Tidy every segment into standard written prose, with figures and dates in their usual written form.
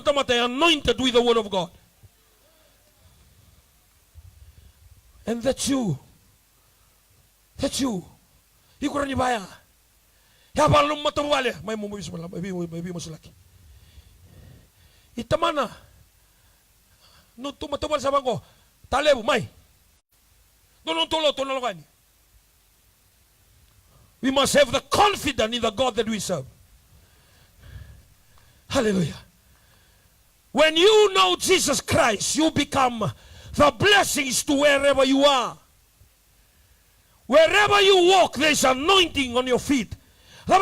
anointed with the word of God. And that's you. That's you. Ikuran ni baya. Ya balum matawale. May mumubis mo lang. May mo sulaki. Itamana. No tumatawal sa bangko. Talebu, may. Doon tulo, tulo lang. We must have the confidence in the God that we serve. Hallelujah. When you know Jesus Christ, you become the blessings to wherever you are. Wherever you walk, there is anointing on your feet. That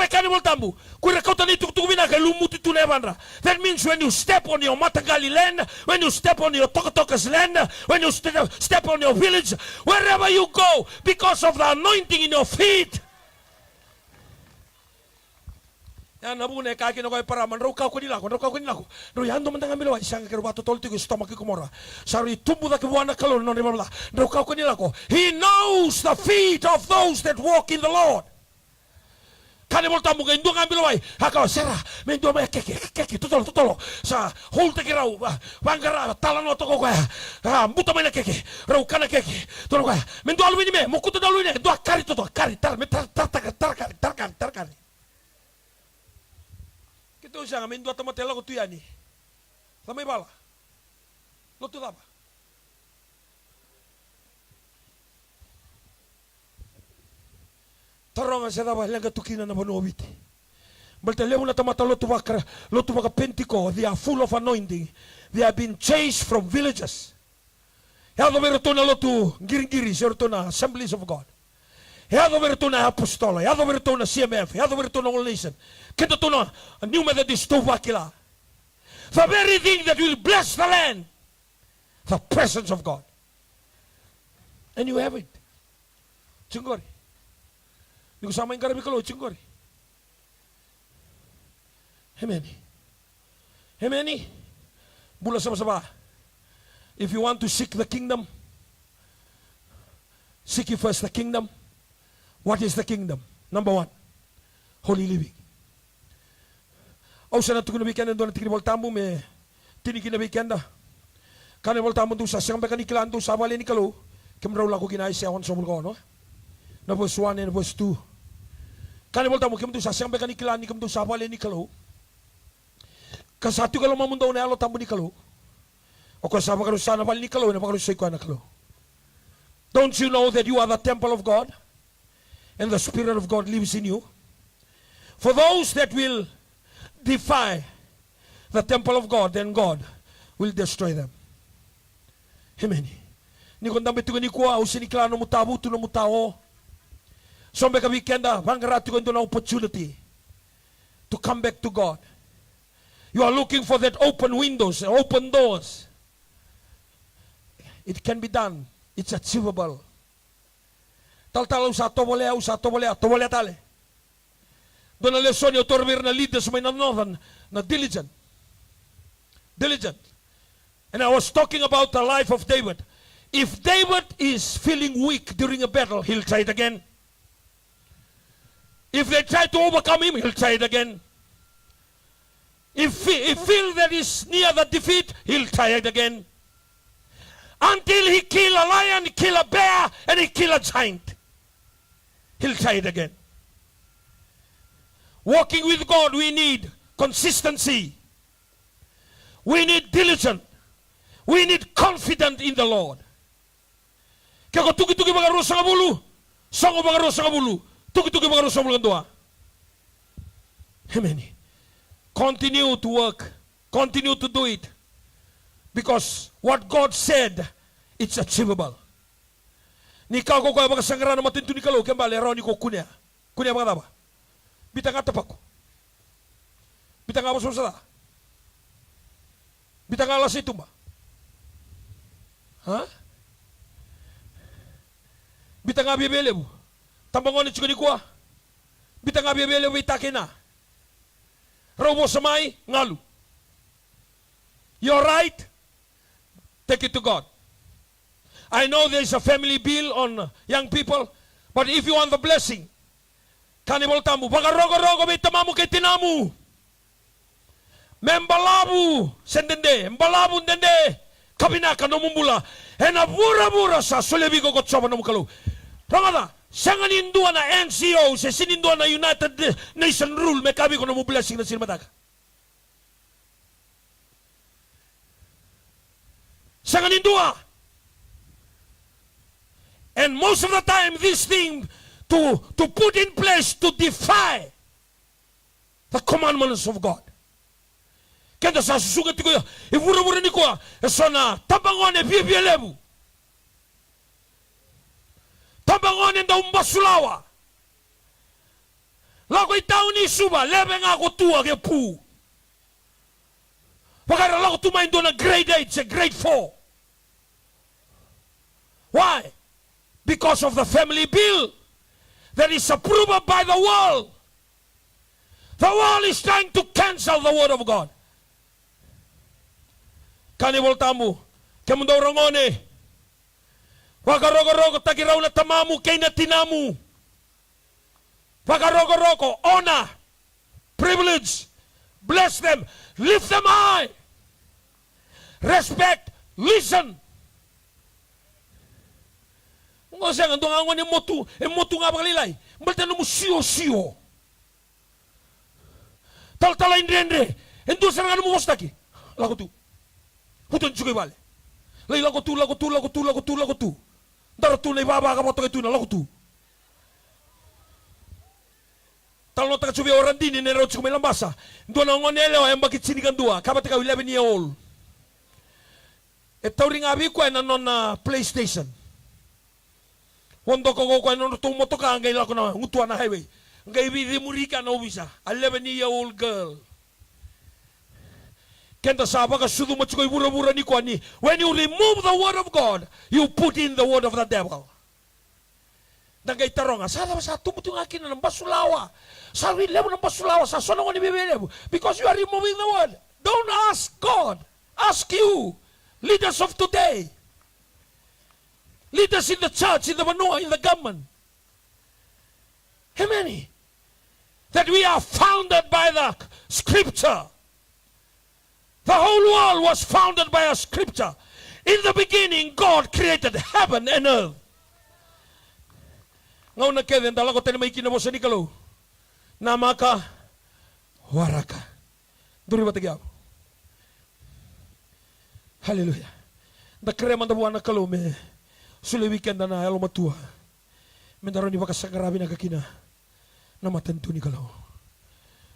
means when you step on your Matagali land, when you step on your Tokotokas land, when you step on your village, wherever you go, because of the anointing in your feet. Yan nabune kaki no koy para man raw ka ko nila ko ro yando man tanga milo isang kero bato tolti ko stomach ko mora sari tumbu da ko wana kalon no remember raw ka ko nila ko. He knows the feet of those that walk in the Lord. Kani mo tamu kay ndong milo ay hakaw sera mendo may keke tutolo sa holte ki raw bangara talano to ko kaya muta may keke raw kana keke tolo kaya mendo alwini me mo kuto dalwini do kari to kari tar kari Ito siya, may dua tamatela ko tuyani. Samay bala. Loto daba. Taronga siya daba, lang tukina na manuobiti. Balta lewo na tamata loto baka pentiko, they are full of anointing. They have been chased from villages. Yado meron na loto, giring-giri, siya na Assemblies of God. Yado meron na Apostola, yado meron na CMF, yado meron na All Nation. Kita to na, New Methodist to wakila. The very thing that will bless the land. The presence of God. And you have it. Chingori. Hindi ko sama yung karami kalo, chingori. Hemeni. Hemeni. Bula sama-sama. If you want to seek the kingdom, seek you first the kingdom. What is the kingdom? Number one, holy living. O sa natuko na weekend doon natin kinibol me tinikin na weekend kanibol tamo doon sa siyang mekaniklan doon sa bali ni Kalo kimraw lang ko ginayos siya on sa mulko no na verse 1 and verse 2 kanibol tamo kim doon sa siyang mekaniklan ni kim doon sa bali ni Kalo kasatu kalau mamundaw na alo tamo ni Kalo o kasama ka sa na bali ni Kalo na pagkalusay ko na Kalo. Don't you know that you are the temple of God and the Spirit of God lives in you? For those that will defy the temple of God, then God will destroy them. Amen. Ni kung dami tugon ni kuwa, o siniklano mo tabo, tuno mo tao. So may ka-weekenda, bangarati ko doon ang opportunity to come back to God. You are looking for that open windows, open doors. It can be done. It's achievable. Tal-tal usa tole tale. Doon na lesson yung tormir na leaders may nanonood na diligent. Diligent. And I was talking about the life of David. If David is feeling weak during a battle, he'll try it again. If they try to overcome him, he'll try it again. If he feels that he's near the defeat, he'll try it again. Until he kill a lion, kill a bear, and he kill a giant. He'll try it again. Walking with God, we need consistency. We need diligence. We need confidence in the Lord. Kaya kung tuki-tuki mga rosa nga bulu, sango mga rosa nga bulu, tuki-tuki mga rosa nga bulu. Amen. Continue to work. Continue to do it. Because what God said, it's achievable. Ni kau ko kaya mga sangara na matinto ni kalo, kaya ba leraw ni ko kunya. Kunya mga taba. Bitang nga tapak ko. Bitang nga masasala. Bitang nga alas ito ba? Ha? Bitang nga bibele mo. Tambangon ni chikuni kuwa. Bitang nga bibele mo itake na. Raw mo samay, ngalu. You're right. Take it to God. I know there's a family bill on young people, but if you want the blessing, kanibol tamu, baka rogo-rogo may tamamu kay tinamu. Membalabu sendende, mbalabu ndende, kabinaka no mumbula, ena bura sa solebigo kotsoba no mukalo. Rangada, sangan indua na NCO, se sinindua na United Nation rule, me kabi ko no mu blessing na silmataka. Sangan indua. And most of the time, this thing to put in place to defy the commandments of God. Kenda sa susugat ko ya, ibura-bura ni ko na tabangon e bibielebu. Tabangon e daw mbasulawa. Lako itaw ni suba, lebe nga ko tuwa ke pu. Pagkara lako tumain doon na grade 8, sa grade 4. Why? Because of the family bill that is approved by the world. The world is trying to cancel the word of God. Kanibol tamu, kemundo rongone. Wakarogo-rogo takiraw na tamamu kay na tinamu. Wakarogo-rogo, honor, privilege, bless them, lift them high. Respect, listen. Kung kasi ang dungangon yung motu nga pakalilay, malta na mo siyo-siyo. Tal-talain rendre, endo sa nga mo kostaki. Lago tu. Huton juga bale. Lay lago tu. Daro tu na ibaba ka mo to na lago tu. Talon ta chubi orang dini ne ro chume lambasa. Ndo na ngonele o embakit sinikan dua, kabate ka 11 year old. E tawring abi ko na non na PlayStation. Hondo ko ano to motoka ngai lako na ngutua na highway. Ngai bi murika na ubisa. 11-year-old girl. Kenta saba ka sudu mo chikoy bura-bura ni ko ani. When you remove the word of God, you put in the word of the devil. Nangay taronga, sada sa tumutong akin ng basulawa. Sabi lebo ng basulawa sa sonong ni bibelebo because you are removing the word. Don't ask God. Ask you, leaders of today. Leaders in the church, in the manua, in the government. How many? That we are founded by the scripture. The whole world was founded by a scripture. In the beginning, God created heaven and earth. Ngayon na kaya, dala ko tayo may kinabos ni Kalo. Namaka, waraka. Duri ba tagyaw? Hallelujah. Nakreman na buwan na Kalo, may suli weekend na alo matua. Mendaro ni baka sagarabi na kakina na matentu ni Kalo.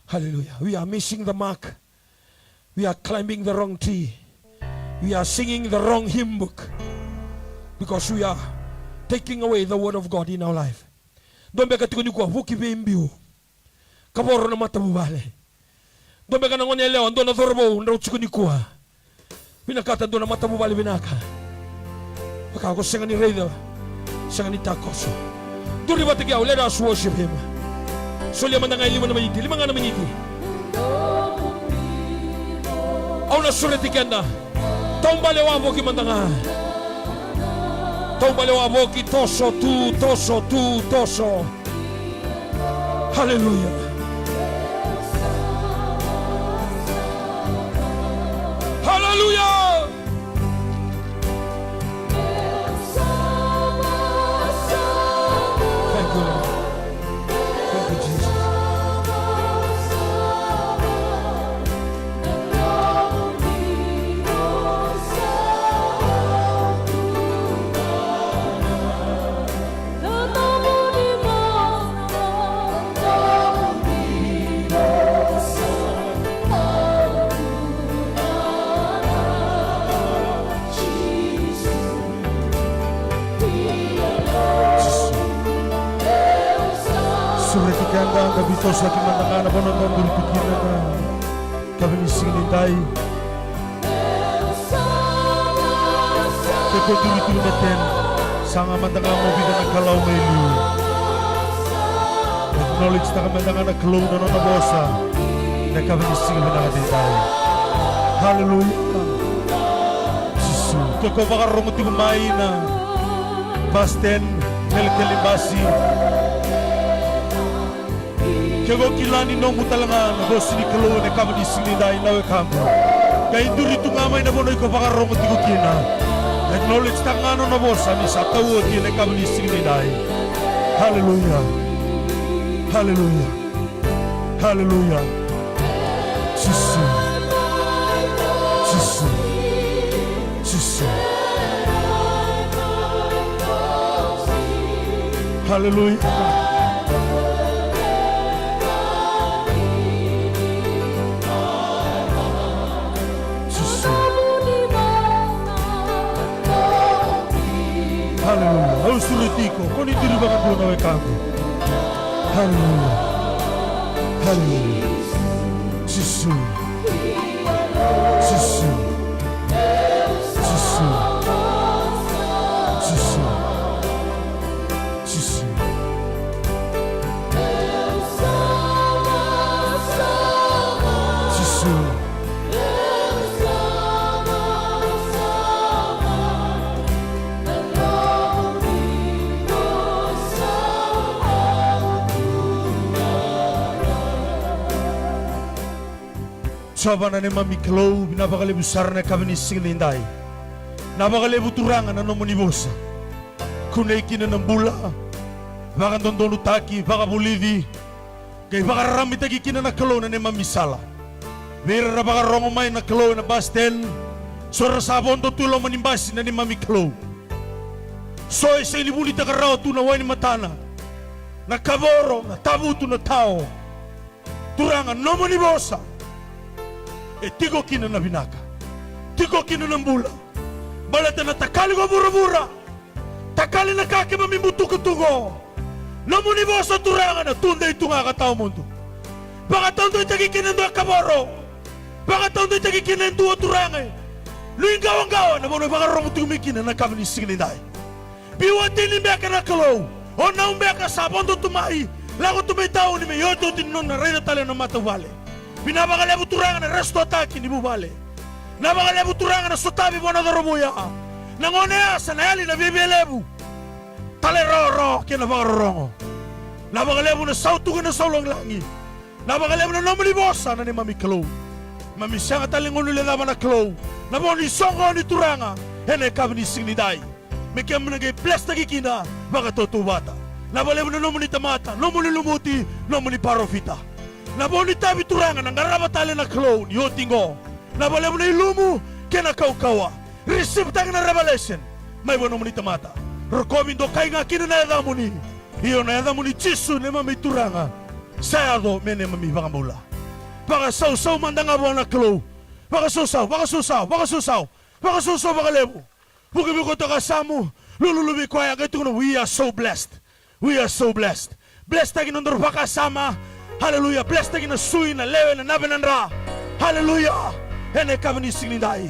Hallelujah. We are missing the mark. We are climbing the wrong tree. We are singing the wrong hymn book. Because we are taking away the word of God in our life. Doon beka tikuni ko, wuki be imbiu. Kaboro na matabubale. Doon beka nangon eleon, doon na thorbo, nraw tikuni ko. Pinakata doon na matabubale binaka. Maka ako singa ni Raider, singa ni Takoso. Doon riba tigaw, let us worship Him. So liman na ngay lima nga na maniti. Aw na sureti kenda. Taong balewa mo kimandanga. Taong balewa mo ki toso tu. Hallelujah. Hallelujah. Thank you, Lord. Thank you, Jesus. Suretikan ang kabito sa kimandangan na panonton duripikinan na kabinisingintay. Kaya duripikinan natin sa nga mandangan mo bilang nagkalaw may liw. Acknowledge na kamandangan na kalaw na nabosa na kabinisingintay na natin. Hallelujah. Jesus. Kaya baka rumuti kumain na basten, nelit-nelimbasi. Kego kilani no mutalanga na bosi ni kalo ne kabani sini dai nawe kambu. Kay duri tungamay na bonoy ko pakarong tigo kina. Acknowledge tangano na bosa ni sa tawo ti ne kabani sini dai. Hallelujah. Hallelujah. Hallelujah. Sisu. Sisu. Sisu. Hallelujah. Hallelujah. Au suritiko, koni diribangan doon na kamu. Hallelujah. Hallelujah. Sisu. Sisu. Sisu. Sisu. Sisu. Sisu. Soba na ni Mami Chloe, napakalibu besar na kami ni Singinday. Napakalibu turangan na nomonibosa. Kunay kina ng bula, baka Dondon Utaki, baka Bolivia, kay baka rami tagi kina na Chloe na ni Mami Sala. Mira na baka rongomay na Chloe na Bastel, sora sabon to tulong manimbasi na ni Mami Chloe. So isa ilibulit na karaw tunaway ni Matana, na kaboro, na tabuto na tao, turangan nomonibosa. Tigo kina na binaka. Tigo kina ng bula. Balata na takali ko bura-bura. Takali na kake mamimutukutugo. Namuni mo sa turangan na tunday ito nga katao mundo. Baka taon do'y tagi kinando ang kaboro. Baka taon do'y tagi kinando ang turangan. Luing gawang-gawa na muna baka romo tumikin na kami ni Singinday. Biwatin ni Meka na kalaw. O naong Meka sa pondo tumai. Lago tumay tao ni Mayoto tinunong na rin na tala ng matawali. Pinabakalebu turangan na resto ataki ni Bubale. Nabakalebu turangan na sutabi mo na darobuya. Nangonea sa nayali na bibelebu. Taleroro kinabakarorongo. Nabakalebu na sautugan na saulong langi. Nabakalebu na nomalibosa na ni Mami Chloe. Mami siya nga talingon nila naman na Chloe. Naboni songo ni turanga. Hene kami ni Singinday. May kiyam na bless na kikina. Baka totubata. Nabakalebu na nomali tamata. Nomali lumuti. Nomali parofita. Naboni tabi turangan ang arabatali na Chloe, yotingo. Nabali mo na ilumu, kinakaukawa. Receive tayo na revelation. May wano mo ni tamata. Rekomindo kay nga kinanayada mo ni. Iyo nayada mo ni Jisu na mami turanga. Sayado, mene mami baka mula. Baka sausaw manda nga buwan na Chloe. Baka susaw, baka susaw, baka susaw. Baka susaw, baka lebo. Bukibi ko ito kasamo. Lululubi ko ay agad na we are so blessed. We are so blessed. Blessed tayo nandor baka sama. Hallelujah. Bless tayo na suy na lewe na nabenandra. Hallelujah. Hene kami ni Singinday.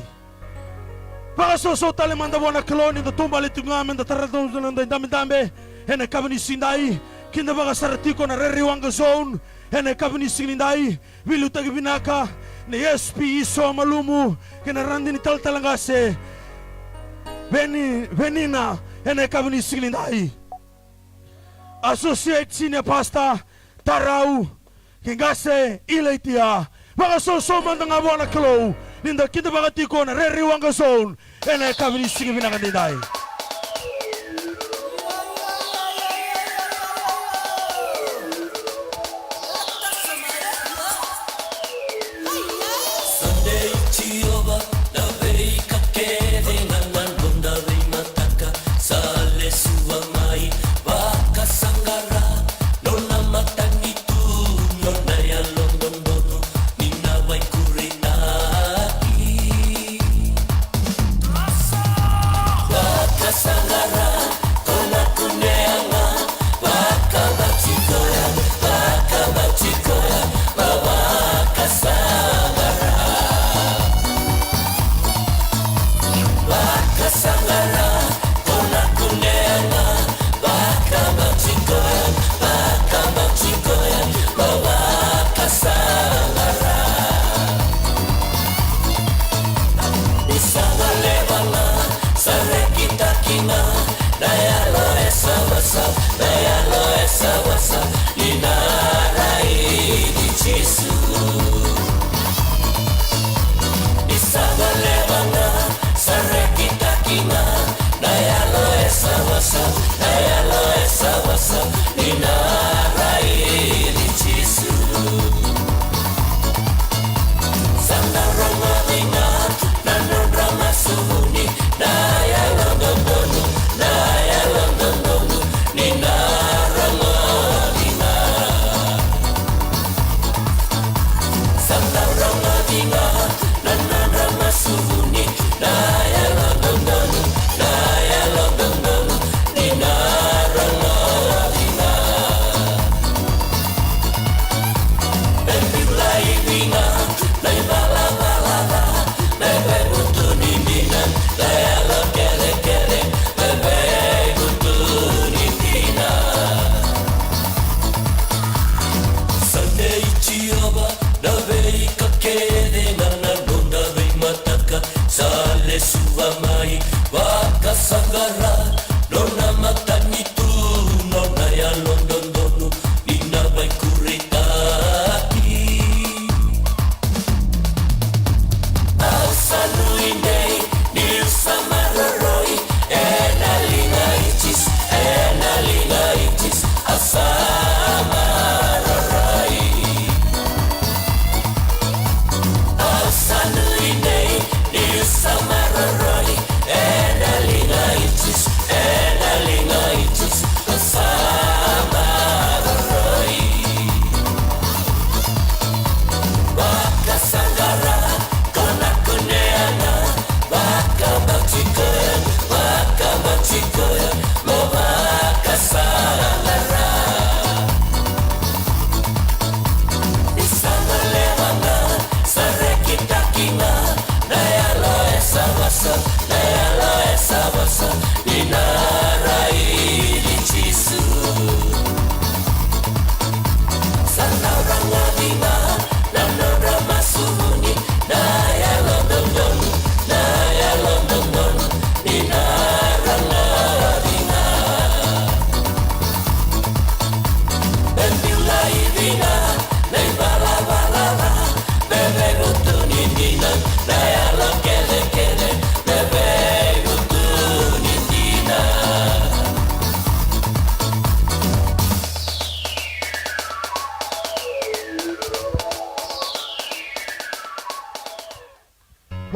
Baka suso talimanda buwan na Chloe na tumbal ito nga amin na taratong ng dami-dami. Hene kami ni Singinday. Kinda baka saratiko na reriwang ka zone. Hene kami ni Singinday. Wilu tayo binaka. Ni SP iso malumu. Kinarandi ni taltalangase. Benina. Hene kami ni Singinday. Associate Senior Pastor Tarau. Kingase ilaitia. Baka sosoman ng abuan na Chloe. Ninda kita baka tiko na reriwang ka zone. Hene kami ni Singinday.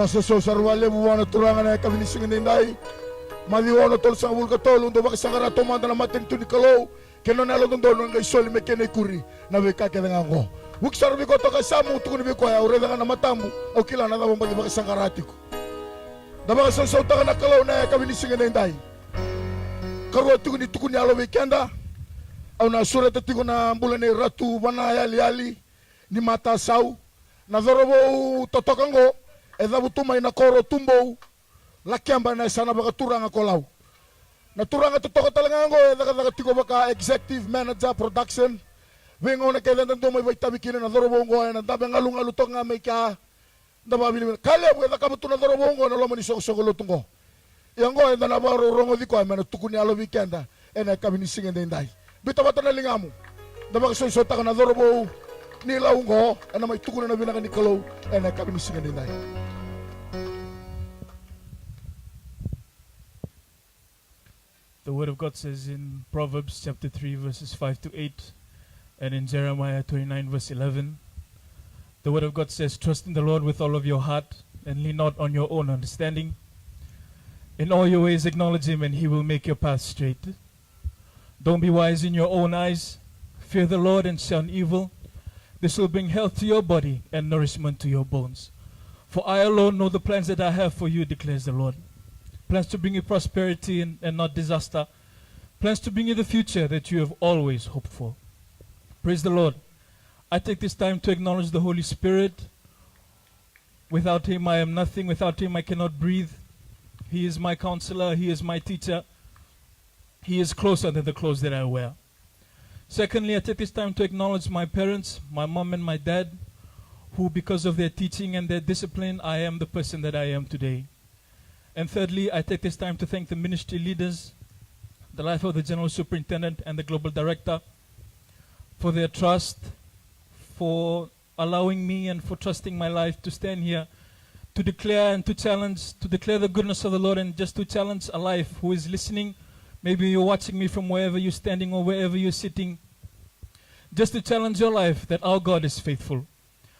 Pastor so sarwale buwana turangan ay kami nisingin ninday. Maliwana tol sang bulka tol undo makisangara tomanda na matin tu ni kalau. Keno nalo dondo ngai soli mekene kuri na weka ke dengan ko. Wuk sarbi ko to kasamu tu ni ko ya ure dengan matamu. O kila na dabo bagi makisangara tiku. Daba sa so ta na kalau na kami nisingin ninday. Karwa tu ni tukuni alo weekenda. Au na sura tatigo na bulane ratu bana yali ni mata sau. Na dorobo totokango edha butuma ina koro tumbo lakiamba na sana baka turanga kolau na turanga totoko talanga ngo edha kada tiko baka executive manager production wengo na kailan tanto may baitabi kina na dorobo ngo na dabe ngalung alutok nga may ka daba bili kale edha kabuto na dorobo ngo na loman iso so lutungo yango edha na baro rongo diko ay man tukuni alo weekenda ena kabini singen dai bitabata na lingamu daba so so ta na dorobo nila ungo ena may tukuni na binaka ni kalo ena kabini singen dai. The word of God says in Proverbs chapter 3 verses 5 to 8 and in Jeremiah 29 verse 11, the word of God says, trust in the Lord with all of your heart and lean not on your own understanding. In all your ways acknowledge him and he will make your path straight. Don't be wise in your own eyes. Fear the Lord and shun evil. This will bring health to your body and nourishment to your bones. For I alone know the plans that I have for you, declares the Lord. Plans to bring you prosperity and not disaster. Plans to bring you the future that you have always hoped for. Praise the Lord. I take this time to acknowledge the Holy Spirit. Without him I am nothing. Without him I cannot breathe. He is my counselor. He is my teacher. He is closer than the clothes that I wear. Secondly, I take this time to acknowledge my parents, my mom and my dad, who because of their teaching and their discipline, I am the person that I am today. And thirdly, I take this time to thank the ministry leaders, the life of the General Superintendent and the Global Director for their trust, for allowing me and for trusting my life to stand here, to declare and to challenge, to declare the goodness of the Lord and just to challenge a life who is listening Maybe you're watching me from wherever you're standing or wherever you're sitting. Just to challenge your life that our God is faithful.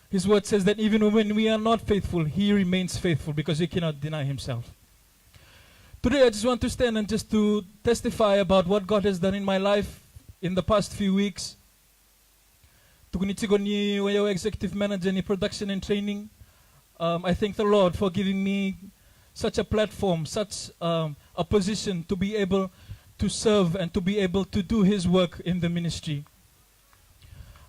His word says that even when we are not faithful, He remains faithful because He cannot deny Himself. Today I just want to stand and just to testify about what God has done in my life in the past few weeks. Tukunitigo ni wayo executive manager ni production and training. I thank the Lord for giving me such a platform, such a position to be able to serve and to be able to do His work in the ministry.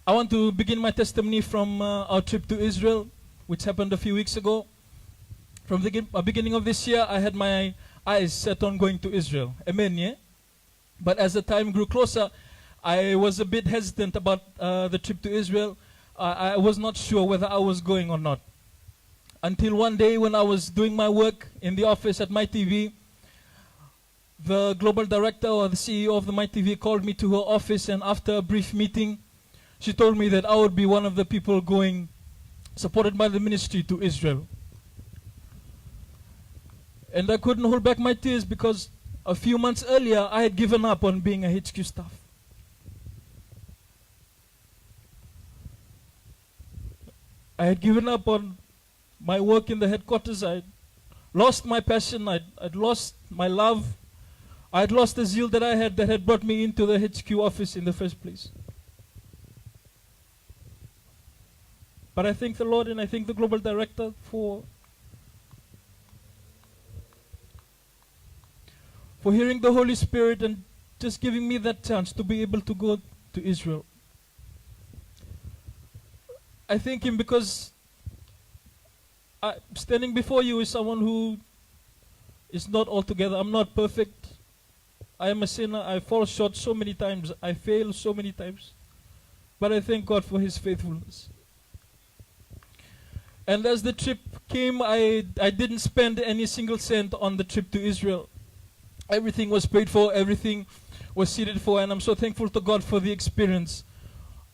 I want to begin my testimony from our trip to Israel, which happened a few weeks ago. From the beginning of this year, I had my eyes set on going to Israel. Amen, yeah? But as the time grew closer, I was a bit hesitant about the trip to Israel. I was not sure whether I was going or not. Until one day when I was doing my work in the office at MyTV, the global director or the CEO of the MyTV called me to her office, and after a brief meeting, she told me that I would be one of the people going, supported by the ministry, to Israel. And I couldn't hold back my tears because a few months earlier I had given up on being a HQ staff. I had given up on my work in the headquarters. I'd lost my passion. I'd lost my love. I'd lost the zeal that I had that had brought me into the HQ office in the first place. But I thank the Lord and I thank the global director for hearing the Holy Spirit and just giving me that chance to be able to go to Israel. I thank Him because standing before you is someone who is not altogether. I'm not perfect. I am a sinner. I fall short so many times. I fail so many times. But I thank God for His faithfulness. And as the trip came, I didn't spend any single cent on the trip to Israel. Everything was paid for, everything was seated for, and I'm so thankful to God for the experience.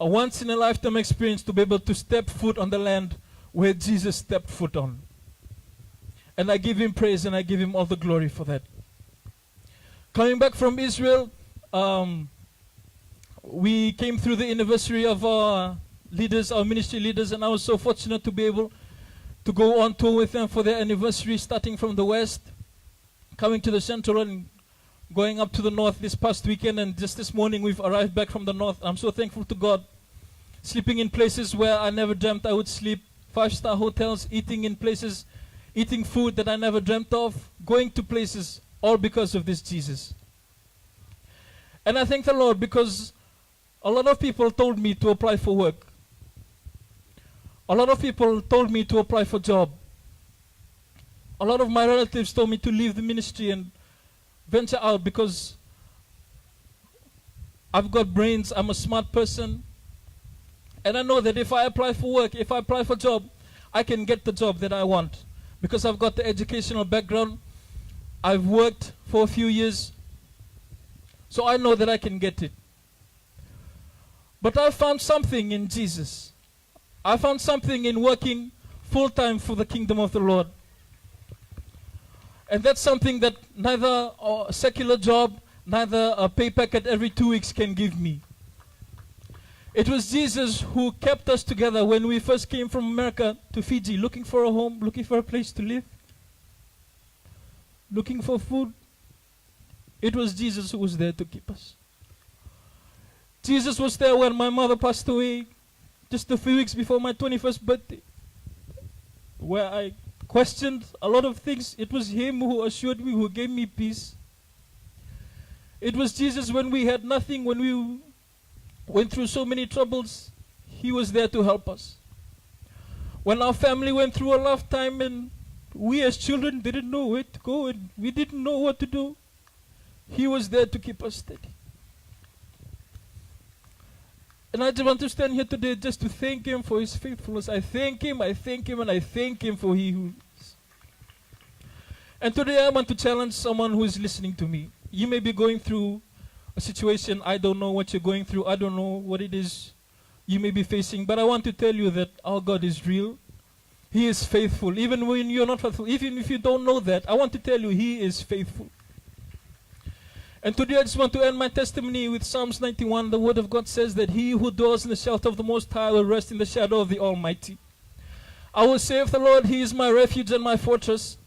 A once-in-a-lifetime experience to be able to step foot on the land where Jesus stepped foot on. And I give Him praise and I give Him all the glory for that. Coming back from Israel, we came through the anniversary of our leaders, our ministry leaders, and I was so fortunate to be able to go on tour with them for their anniversary, starting from the west, coming to the central and going up to the north this past weekend, and just this morning we've arrived back from the north. I'm so thankful to God. Sleeping in places where I never dreamt I would sleep, 5-star hotels, eating in places, eating food that I never dreamt of, going to places, all because of this Jesus. And I thank the Lord because a lot of people told me to apply for work. A lot of people told me to apply for job. A lot of my relatives told me to leave the ministry and venture out because I've got brains, I'm a smart person. And I know that if I apply for work, if I apply for job, I can get the job that I want. Because I've got the educational background. I've worked for a few years. So I know that I can get it. But I found something in Jesus. I found something in working full-time for the kingdom of the Lord. And that's something that neither a secular job, neither a pay packet every 2 weeks can give me. It was Jesus who kept us together when we first came from America to Fiji, looking for a home, looking for a place to live, looking for food. It was Jesus who was there to keep us. Jesus was there when my mother passed away just a few weeks before my 21st birthday, where I questioned a lot of things. It was Him who assured me, who gave me peace. It was Jesus when we had nothing, when we went through so many troubles. He was there to help us. When our family went through a rough time and we as children didn't know where to go and we didn't know what to do, He was there to keep us steady. And I just want to stand here today just to thank Him for His faithfulness. I thank Him, and I thank Him for He who is. And today I want to challenge someone who is listening to me. You may be going through a situation. I don't know what you're going through. I don't know what it is you may be facing. But I want to tell you that our God is real. He is faithful. Even when you're not faithful, even if you don't know that, I want to tell you He is faithful. And today I just want to end my testimony with Psalms 91. The word of God says that he who dwells in the shelter of the Most High will rest in the shadow of the Almighty. I will say of the Lord, he is my refuge and my fortress.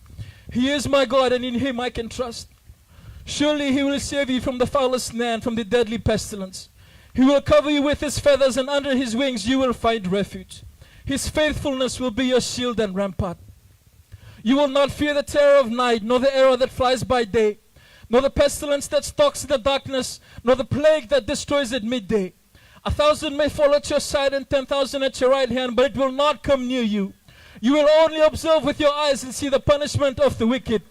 He is my God, and in him I can trust. Surely he will save you from the foulest snare and from the deadly pestilence. He will cover you with his feathers, and under his wings you will find refuge. His faithfulness will be your shield and rampart. You will not fear the terror of night, nor the arrow that flies by day, nor the pestilence that stalks in the darkness, nor the plague that destroys at midday. 1,000 may fall at your side and 10,000 at your right hand, but it will not come near you. You will only observe with your eyes and see the punishment of the wicked.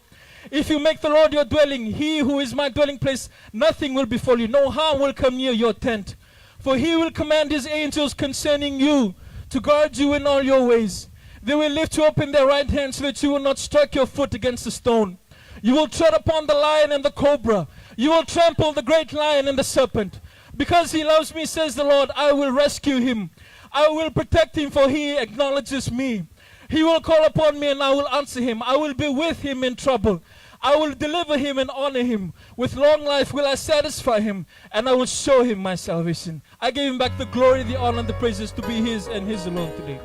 If you make the Lord your dwelling, he who is my dwelling place, nothing will befall you. No harm will come near your tent. For he will command his angels concerning you to guard you in all your ways. They will lift you up in their right hand so that you will not strike your foot against a stone. You will tread upon the lion and the cobra. You will trample the great lion and the serpent. Because he loves me, says the Lord, I will rescue him. I will protect him, for he acknowledges me. He will call upon me and I will answer him. I will be with him in trouble. I will deliver him and honor him. With long life will I satisfy him, and I will show him my salvation. I give him back the glory, the honor, and the praises to be his and his alone today.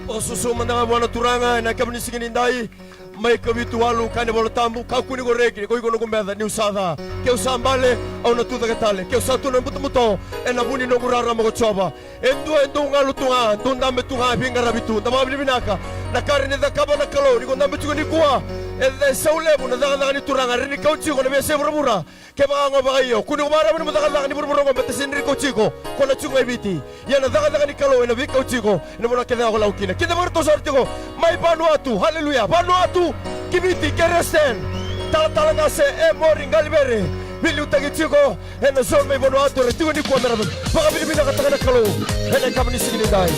O susuma na wana turanga na kabni singinindai mai kabitualu kane bola tamu ka kuni go reki ko igono gomeda ni usada ke usambale au na tuta katale ke usatu na muto e na buni no gurara mo choba endu ngalu tunga tunda me tunga binga rabitu tama binaka na karine da kabana kalo ni gonda betu ni kuwa e de saulebu na daga ni turanga rini kauchi ko na bese burabura ke ba ngo ba yo kuni mara ni daga ni burabura ko bete sinri ko chiko ko na chunga ibiti ya na daga ni kalo na bi kauchi ko na bona ke daga laukina ke de morto sortiko mai Vanuatu haleluya Vanuatu kibiti keresten tala na se e mori ngalibere bilu tagi chiko e na sol mai Vanuatu re tigo ni ko mera ba bi mina ka taga kalo e na kamni sigini dai.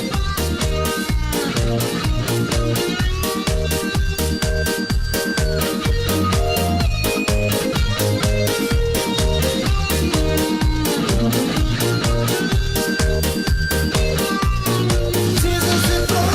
Jerusalem,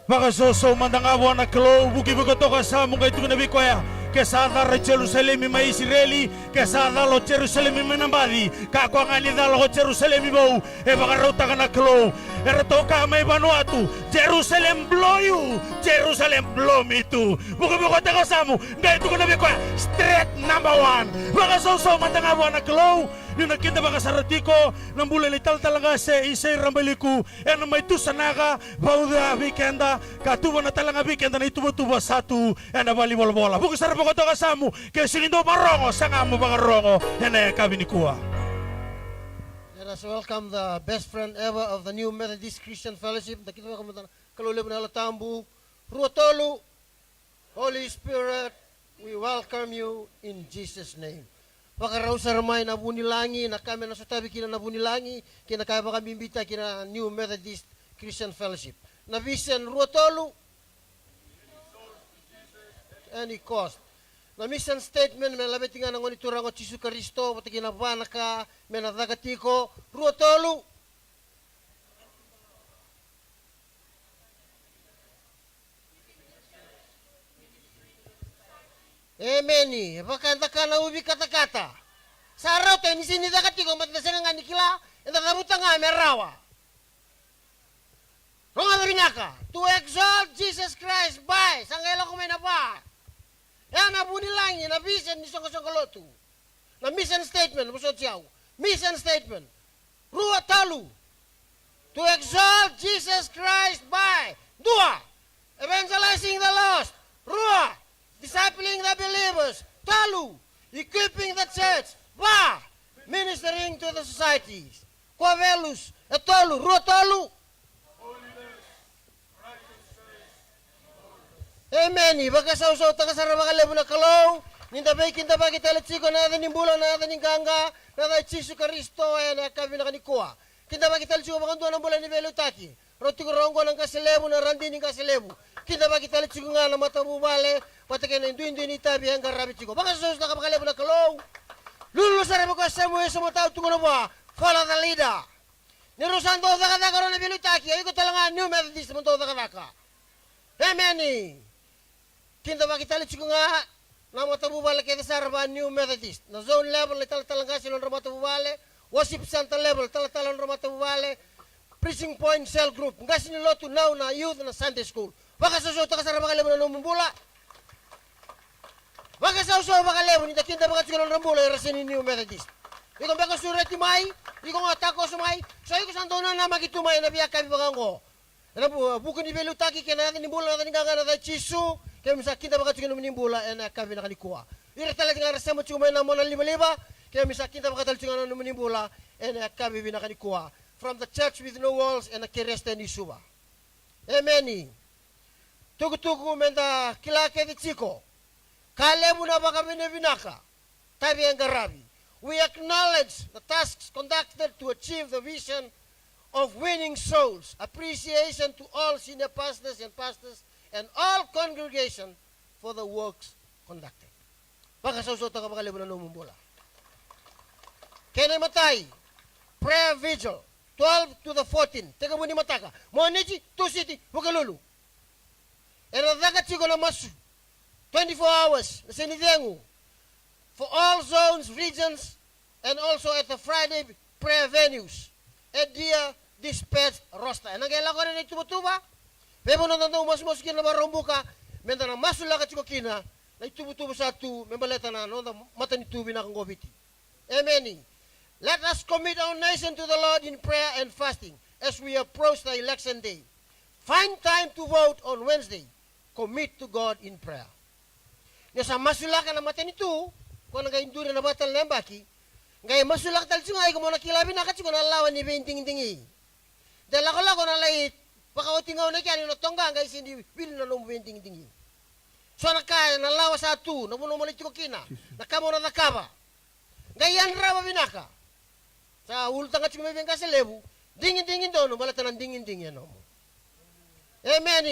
Baka soso mandangawa na klo buki bukoto kasamo kay tukunabi kwaya. Kesada re Jerusalem ma Israeli, kesada lo Jerusalem manambadi, kakwangani dalo Jerusalem bau, e baka rota kana klo. Ertoka may Vanuatu, Jerusalem blow you, Jerusalem blow me too. Buki bukoto kasamo, kay tukunabi kwaya, straight number 1. Baka soso mandangawa na klo. Yung nakita baka sa ratiko, ng bulan ital talaga sa isay rambaliku, and may tusanaka, bauda weekenda, katuwa na talaga weekenda na ituba-tuba satu, and abali bola. Bukas sarap ako ito kasamu, kaya sinindo marongo, sanga mo baka rongo, yan ay kami ni Kuwa. Let us welcome the best friend ever of the New Methodist Christian Fellowship. Nakita mo kami kalulib na Latambu, Ruotolu, Holy Spirit, we welcome you in Jesus' name. Pakaraw sa ramay na bunilangi, na kami na sa tabi kina na bunilangi, kina kaya baka bimbita kina New Methodist Christian Fellowship. Na vision Ruotolu, any cost. Na mission statement, may labit nga ng uniturang o Chisu Karisto, pati kinabana ka, may nadagatiko, Ruotolu. Emeni, baka na ubi kata-kata. Sa araw tayo, nisini dagatiko, matnasan nga nikila, nakabuta nga, merawa. Ronga binaka, to exalt Jesus Christ by, sanggayla ko may napa. Yan, nabuni lang yun, na vision, nisong kalotu. Na mission statement, busot siyaw. Mission statement, Ruwa Talu, to exalt Jesus Christ by, Dua, evangelizing the lost, Ruwa, discipling the believers, Talu, equipping the church, Ba, ministering to the societies, Quavelus, Etolu, Ruotolu. Amen. Baka sausaw taga sa ramakalebu na kalaw, nindabay kintabay kitalatsiko na natin yung bulang na natin yung ganga, na natin Chisu Karisto, ay nakabi na kanikuha. Kintabay kitalatsiko makanduan ng bulan ni Belutaki, roti ko rongo ng kasilebu na randin ng kasilebu. Kintabay kitalatsiko nga na matabubale, pati kayo na induin-duin itabi ang karabitsiko. Baka sausaw taga makalebu na kalaw, lulusarap ko sa mga sa mga tao tungo ba, follow the leader. Nirusan to dakadaka ron na Belutaki, ay ko talaga New Methodist mo to dakadaka. Amen. Kinta bakitalit ko nga na matabubale kaya sa Arba New Methodist. Na zone level talaga silong matabubale, worship center level talaga matabubale, preaching point cell group. Nga sinilo to now na youth na Sunday school. Baka sa ka sa Arba level na numumbula. Baka sa baka level nita kinta baka silong rambula irasin New Methodist. Iko baka surati mai, iko nga tako sumai. So iko santo na magitumay na biya kami baka ngo. Na buku ni Belutaki kaya natin nimbula natin gagana na Chisu. Kaya misa kita baka chikin menimbula na kami na kanikuha. Ira talaga nga rasama chumay na mo na liba-liba. Kaya misa kita baka talchingan na menimbula na kami na kanikuha. From the church with no walls and a keresta ni Suba. Amen. Tugu-tugu menda kilake di chiko. Kalebu na baka binaka. Tabi ang garabi. We acknowledge the tasks conducted to achieve the vision of winning souls. Appreciation to all senior pastors and all congregation for the works conducted. Baka sa usot ka makalibu na lumumbola. Kaya na matay, prayer vigil, 12 to the 14. Teka mo ni mataka. Moneji, 2 city, Bukalulu. E nadagat sigo na masu, 24 hours, na sinidengu, for all zones, regions, and also at the Friday prayer venues. At dia dispatched roster. E nangyaila ko rin itubutuba, Bebo na nandang mas kina marumbuka, menda na masula ka chiko kina, na itubutubo sa tu, membaleta na no, mata ni tubi na kang gobiti. Amen. Let us commit our nation to the Lord in prayer and fasting as we approach the election day. Find time to vote on Wednesday. Commit to God in prayer. Nga sa masula ka na mata ni tu, kung nag-induri na batal na baki, ngay masula ka talsi nga, kung mo nakilabi na katsi ko na lawan ni benting-tingi. Dala ko lang ko na lait, baka o tingaw na kyan, inotongga, ngay sindi, wil na lumbenting-tingi. So nakaya, nalawa sa atu, namuno mo ko kina, nakamo na nakaba. Ngayon rawa binaka. Sa ultang at sumibing ka sa lebu, dingin-dingin doon, balata ng dingin-dingin. Amen.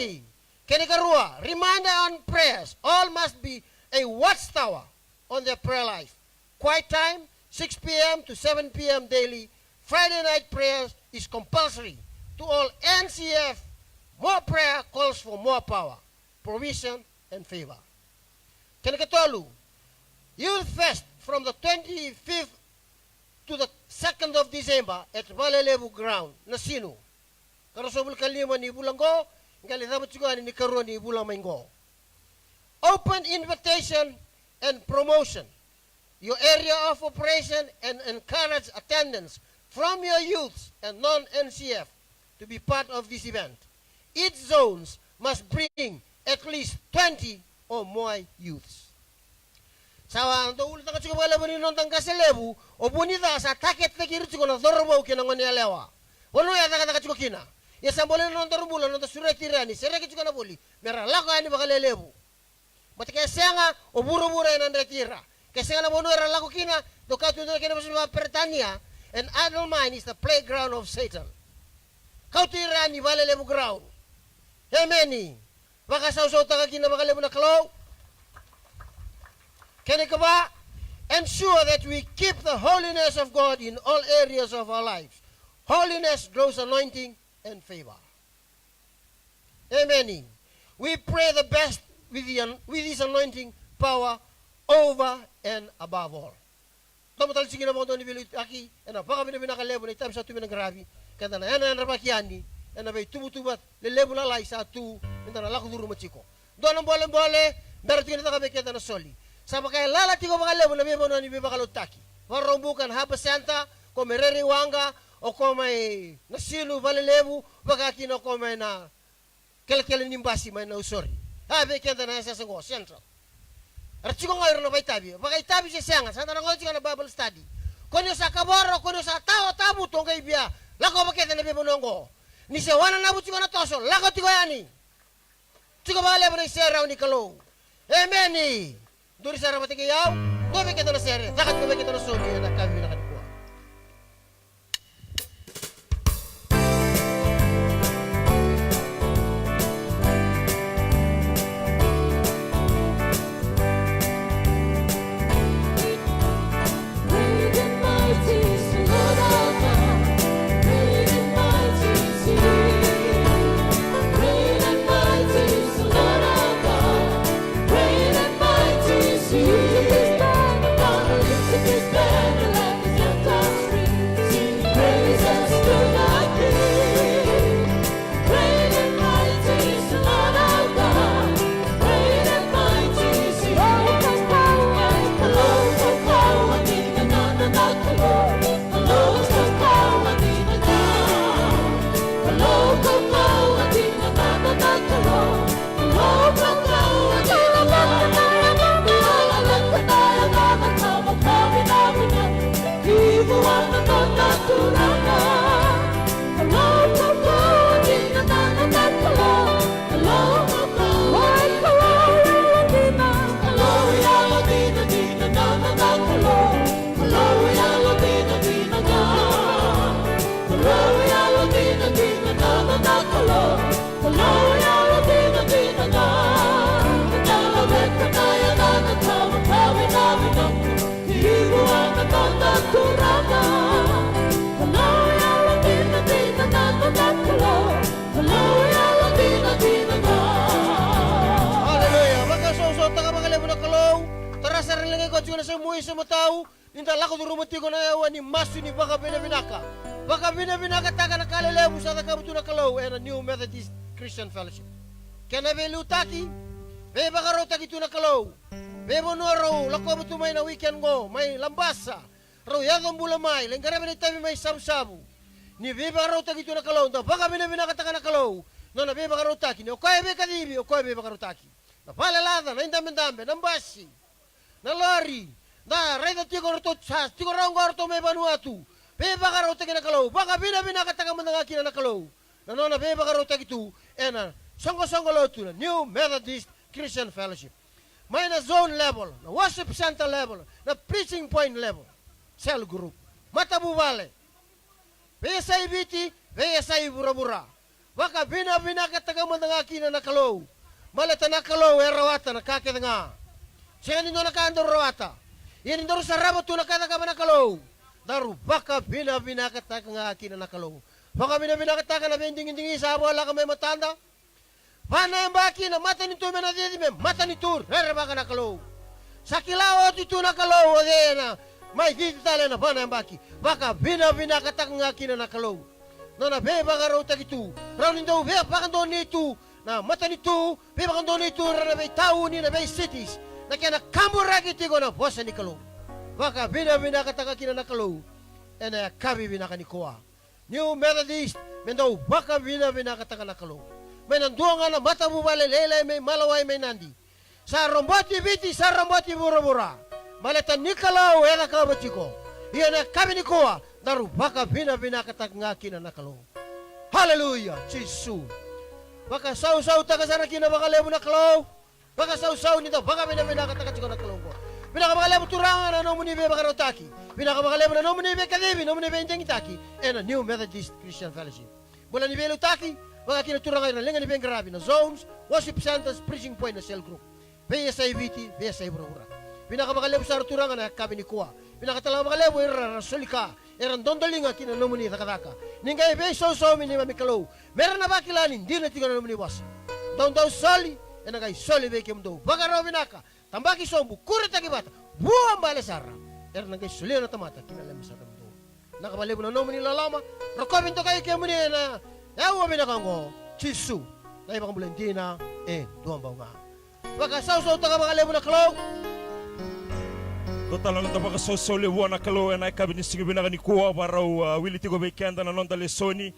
Kenikarua, reminder on prayers. All must be a watchtower on their prayer life. Quiet time, 6 p.m. to 7 p.m. daily. Friday night prayers is compulsory to all NCF More prayer calls for more power, provision, and favor. Kanakatolu, Youth Fest from the 25th to the 2nd of December at Valelevu Ground, Nasino. Karasobul kalima ni Bulango, ngalitabat sigani ni Karuan ni Bulamaingo. Open invitation and promotion. Your area of operation and encourage attendance from your youths and non-NCF to be part of this event. Each zones must bring at least 20 or more youths. Sawa ndo ulit ka chiko bala bani non tangka selebu o bonita sa taket na kiri chiko na dorbo kina ngoni alewa. Wono ya taka chiko kina. Ya sambole non dorbulo non sureti rani sereki chiko na boli. Mera lako ani bakalelebu. Matike senga o buru-buru na ndetira. Kasi nga naman era lako kina, do katundo kina sa Pertania, and idle mind is the playground of Satan. Kautira ni Valelevu ground. Hemeni, baka sausaw taka kina Valelevu na kalaw. Kani ka ba? Ensure that we keep the holiness of God in all areas of our lives. Holiness grows anointing and favor. Amen. We pray the best with this anointing power over and above all. Tomatal sige na mo doon ni Bilut aki, ena baka binakalebu na itam sa tuwi ng grabe, kanda na yan na rabakiani, ena bay tumutubat, lelebu lalay sa tu, ena na lako duro machiko. Doon ang bole-bole, darating na kami kaya na soli. Sa kaya lalati ko makalebu na biya mo ni bibakalutaki. Warombukan haba santa, ko may reriwanga, o ko may nasilo valelebu, baka kino ko may na kelakele nimbasi may na usori. Habe kaya na sa sango, central. Archiko ngayon na baitabi. Baitabi siya siya nga. Saan na ngayon siya na Bible study. Kung sa kaboro, kung sa tao-tabo itong kay biya, lako bakit na bibunuang ko. Ni siya wana nabot siya na toso, lako tiko yani. Tiko ba alebo na isera ni kalo. Amen. Duri sa ramati kayaw, dobe kita na sere. Dakat ko ba kita na soli na kami na kanikuha. Lako duro mati ko na yawa ni masu ni baka binabinaka. Baka binabinaka taka na kalelebu sa takabutu na kalaw and a New Methodist Christian Fellowship. Kaya be lutaki, be baka raw taki tu na kalaw. Be bono raw, lako butu may na weekend go, may lambasa. Raw yadong bulamay, lengkara binitabi may sabu-sabu. Ni be baka raw taki tu na kalaw, baka binabinaka taka na kalaw. No na be baka raw taki, ni okoy be kadibi, okoy be baka raw taki. Na palalada, na indambe-dambe, nambasi, na lori. Da, reda tigo roto chas, tigo rongo roto me Vanuatu. Be baka roto kina kalaw, baka bina kataka mandanga kina na kalaw. Na be baka roto kitu, ena songo lotu na New Methodist Christian Fellowship. May na zone level, na worship center level, na preaching point level, cell group. Matabu vale. Be sa ibiti, be sa ibura-bura. Baka bina kataka mandanga kina na kalaw. Malata na kalaw erawata na kakit nga. Siya nino nakaandor rawata. Yan indoro sa rabo tu nakata ka manakalo. Daru baka binakata ka nga akin na nakalo. Baka binabinakatakan na bending-indingi sa wala ka may matanda. Pana yang baki na mata ni tu mena dedi me mata ni tur herba kana kalau. Sakilao tu na kalau ode na mai di tale na pana yang baki. Baka bina katak ngaki na kalau. Na be baka rota gitu. Raulindo be baka don itu na mata ni tu be baka don itu na be tau ni na be cities. Na kana kamura gitu na bosa ni kalau. Baka bina katak kina na kalau. Ena kabi bina kanikoa. New Methodist mendo baka bina katak na kalau. May nanduangan na mata bubale lelay may malaway may nandi. Sa romboti biti, sa romboti bura-bura. Maleta nikalaw ela kabatiko. Iyan na kami ni Koa. Daru baka binakatag ngaki na nakalaw. Hallelujah, Jesus. Baka saw-saw takasara kina baka lebo nakalaw. Baka saw-saw nito, baka binakatag ko nakalaw ko. Binakabakalebo turangan na nomunibe baka rotaki. Binakabakalebo na nomunibe kadibi, nomunibe indeng itaki. And a New Methodist Christian Fellowship. Mula ni Belo Taki, baka kinaturangan na lengan ni Ben Grabe na zones, worship centers, preaching point na cell group. BSI Viti, BSI Burura. Pinakabakalebo sa turangan na kami ni Kuwa. Pinakatalaga makalebo era rasulika, eran dondolinga kinanumuni takataka. Ningay be so mini mamikalo. Meron na ba kilanin, di na tingnan numuni was. Daw soli, enagay soli be kimdo. Baka raw binaka, tambaki sombu, kurit agibata, buang balasara. Eran nagay soli na tamata, kinalam sa kamdo. Nakabalebo na numuni lalama, rakobin to kayo kimuni na, yawa binakango, chisu. Na ibang bulandina, duwang baw nga. Baka saw taka makalebo na kalaw. Total na tabaka sosole wana kalo na kabini singi binaka ni kuwa barau wiliti go bekenda na nonda lesoni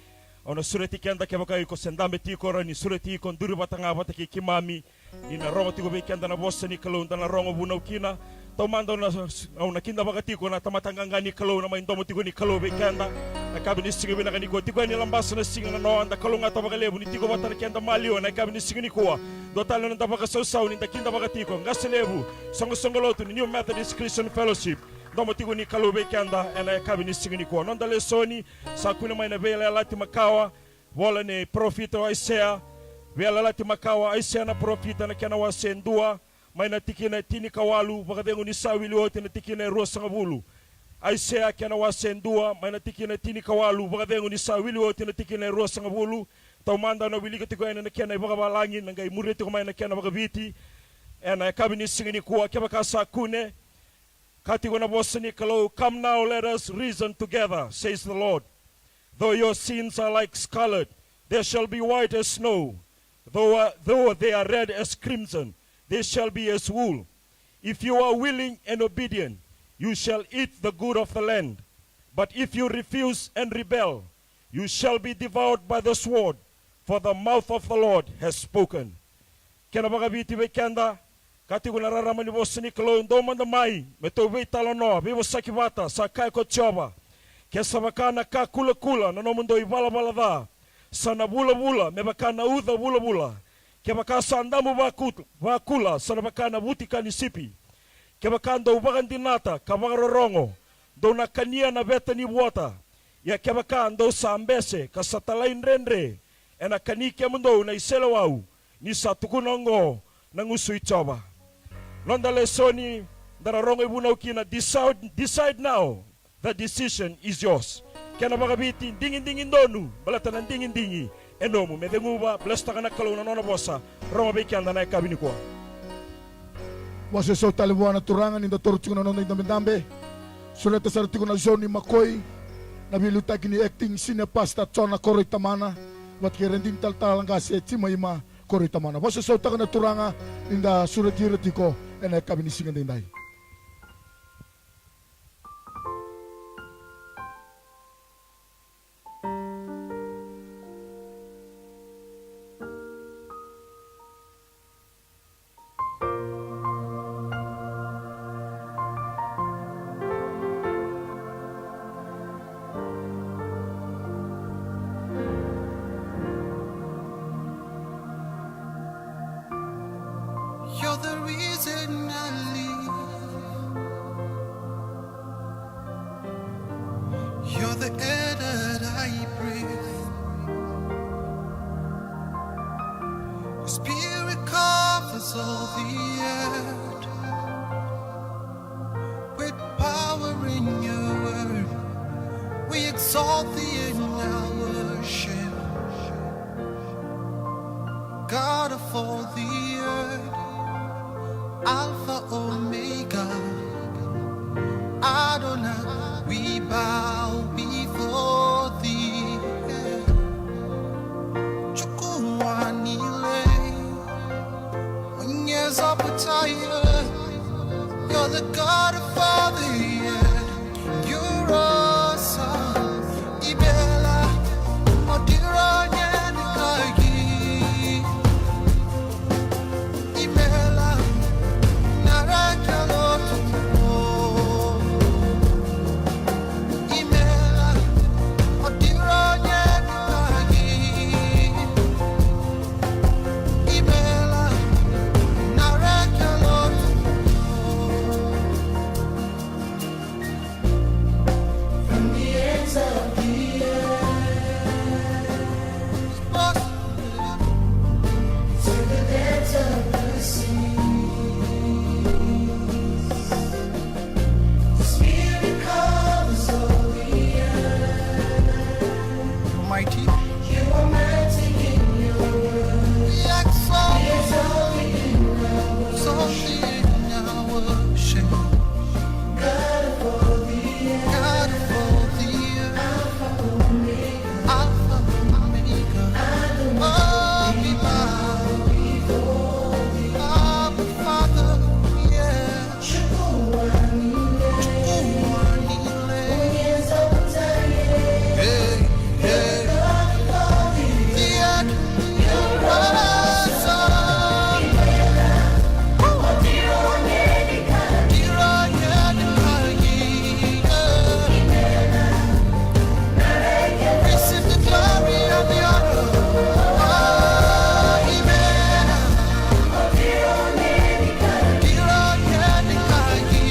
ona sureti kenda ke baka iko sendambe ti ko ni sureti ko nduri batanga bataki kimami ina rongo ti go bekenda na bossa ni kalo na rongo bunau kina tomando na ona kinda baka ti ko na tamatanga ngani kalo na maindomo ti go ni kalo bekenda na kabini singi binaka ni ko ti ko ni lambasa na singi na no anda kalo ngata baka lebu ni ti go batana kenda malio na kabini singi ni kuwa total na tabaka sosau ni takinda baka ti ko ngaselebu songo lotu ni New Methodist Christian Fellowship ndomo tigo ni kalube kanda ena kabini singini ko nonda lesoni sakuna maina vela lati makawa wala ni profita wa Isaiah vela lati makawa Isaiah na profita na kana wasendua maina tikina tini kawalu bakadengu ni sawili wote na tikina rosa ngabulu Isaiah kana wasendua maina tikina tini kawalu bakadengu ni sawili wote na tikina rosa ngabulu taumanda na wili katiko ena na kana bakabalangi ngai murete ko maina kana bakabiti ena kabini singini ko kebaka sakune Katigona bosani kalau, come now, let us reason together, says the Lord. Though your sins are like scarlet, they shall be white as snow. Though they are red as crimson, they shall be as wool. If you are willing and obedient, you shall eat the good of the land. But if you refuse and rebel, you shall be devoured by the sword, for the mouth of the Lord has spoken. Kena bagabiti bekenda. Kati ko nararamani bosa ni kalo ndo manda mai meto vei talono vivo sakivata sa kai ko choba ke sabakana ka kula na no mundo ibala da sa na bula me bakana uda bula ke baka sandamu bakula sa na bakana butika ni sipi ke bakanda ubagan dinata ka bagarorongo do na kania na beta ni wota ya ke bakanda sa ambese ka satalain renre ena kanike mundo na iselawau ni sa tukunongo nangusui choba Londa lesoni dararongo ibuna ukina decide now. The decision is yours. Kena bagabiti dingin donu balata nan dingin enomu medenguba blesta kana kalona nona bosa Roma bekanda na kabini ko. Wase so talibuana turangan inda torchu na nona indambe. Suleta sarti ko na zoni makoi. Nabiluta kini acting sine pasta chona koroi tamana. Wat kerendin tal-talang kasi chimaima koroi tamana. Wase so takana turanga inda surat ko. Ena kabini singan dindai. You're the reason I live. You're the air that I breathe. Your spirit covers all the earth. With power in your word, we exalt thee in our word. for the earth, Alpha Omega, Adonai, we bow before thee. Chukwuanile, Onyezapataya, you're the God of all the earth, you're awesome. Ibela, Odiranye Nikagi, Ibela, Narakaloto, Ibela, Odiranye Nikagi, Ibela, Narakaloto. From the ends of the earth to the depths of the sea, the Spirit covers all the earth. Mighty, You are mighty in your word. we exalt Be exalted in our worship. something in our worship. God of all the earth. God of all the earth, Alpha Omega. Alpha Omega, oh, we bow Before thee. Abba Father, yeah. Chukwuanile. Chukwuanile, Onyezapataya. hey, hey. God of all the earth. The earth, you're awesome. Odiranye Nikagi. Diranye Nikagi, yeah. Receive the glory and the honor. Oh, amen. Odiranye Nikagi. Diranye Nikagi,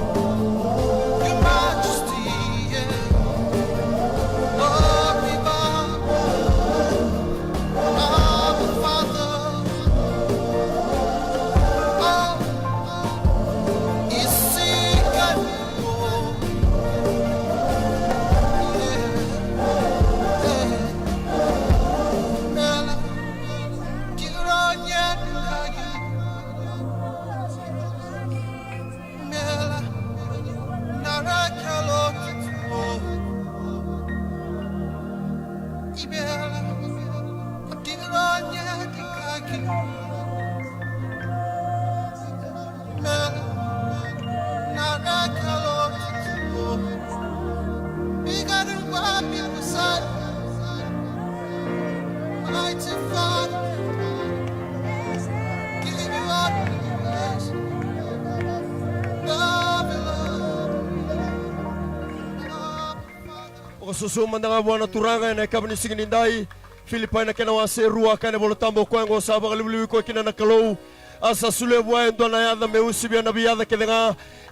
Your Majesty, yeah. Oh, we bow. Abba Father. Oh, Isikango. Mela, Diranye Nikagi. Mela, Narakaloto. Ibela, Diranye Nikagi. Mela, Narakaloto. Bigger than what people say. Mighty Father, give you all the praise. Love you, Lord. Pagkasusuman na nga buwan na turangan na ikaw ni Singinday, Filipay na kinawase ruwa ka na bolotambo ko ang usaba kalibliwi ko kinanakalaw. Asa sule buwan doon na yada may usibya na biyada kaya nga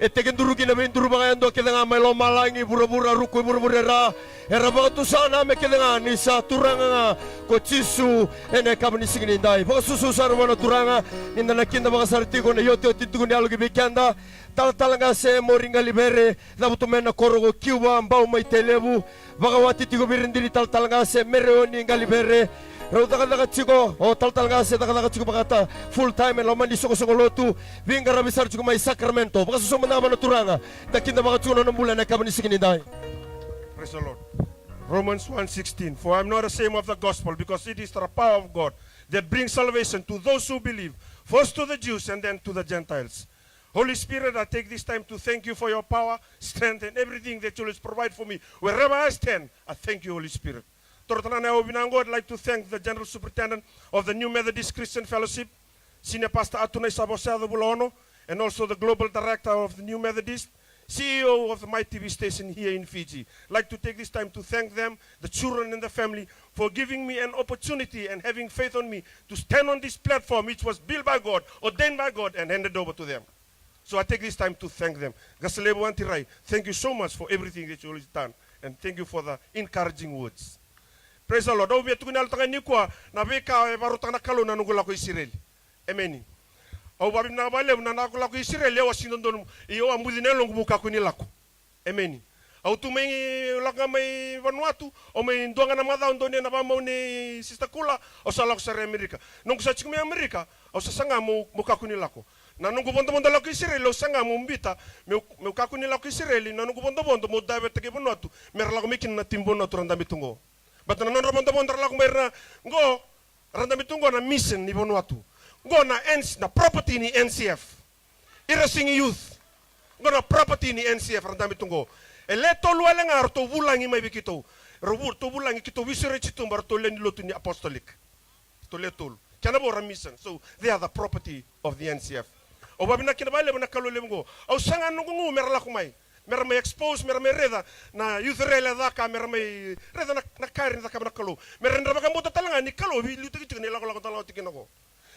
etegenduru kinabinduru ba ngayon doon kaya nga may lomalangi bura-bura rukoy bura-burera. Era ba ito sana may kaya nga ni sa turangan nga ko chisu ene ikaw ni Singinday. Pagkasususan buwan na turangan ninanakinda mga sartiko na yote-yote tuko ni alo gibikyanda. Tal-talanga se moringa libere nabutumena korogo kiwa ambao may telebu bagawati tigo birindiri tal-talanga se mereoni nga libere Rau taka chiko o tal-talanga se taka chiko bakata full time lo mandi soko lotu vinga rabisar chiko mai Sacramento baka susoma na mana turanga dakinda baka chuno ng bulan na kabani Singinday. Praise the Lord. Romans 1:16. For I am not ashamed of the gospel, because it is the power of God that brings salvation to those who believe, first to the Jews and then to the Gentiles. Holy Spirit, I take this time to thank you for your power, strength, and everything that you always provide for me. Wherever I stand, I thank you, Holy Spirit. I'd like to thank the General Superintendent of the New Methodist Christian Fellowship, Senior Pastor Atunay Sabosado Bulono, and also the Global Director of the New Methodist, CEO of the My TV station here in Fiji. I'd like to take this time to thank them, the children and the family, for giving me an opportunity and having faith on me to stand on this platform which was built by God, ordained by God, and handed over to them. So I take this time to thank them. Gasalebo Antirai, thank you so much for everything that you always done, and thank you for the encouraging words. Praise the Lord. Obi tukunal tanga nikwa na beka barutana kalo na nungula ko Israel. Amen. Au babi na bale na nakula ko Israel ya wasindon iyo amudine longu buka ko nilako. Amen. Au tumei langa mai Vanuatu o mai ndonga na madha ndone na ba ni Sister Kula o sala ko sa Amerika. Nungu sa chikumi Amerika o sa sanga mo buka ko nilako. Na nungu bondo la ko Israel o sanga mo mbita me ka ko nilako Israel na nungu bondo mo dabe tege Vanuatu. Merla ko mikin na timbo na turanda mitungo. But na bondo la ko merna ngo randa mitungo na mission ni Vanuatu. Ngo na property ni NCF. Irasing youth. Ngo na property ni NCF randa mitungo. Eleto luala nga arto bulangi may bikito. Robur to bulangi kito wisere chitum barto len lotu ni apostolic. To letol. Kana bo mission. So they are the property of the NCF. O babi na kinabale na kalole ngo. Au sanga nungu merla kumai. Mer may expose mer may reda na youth rela daka mer may reda na karin daka na kalo. Mer ndra baka mota talanga ni kalo bi lutu kitu ni lako talaw tikinako.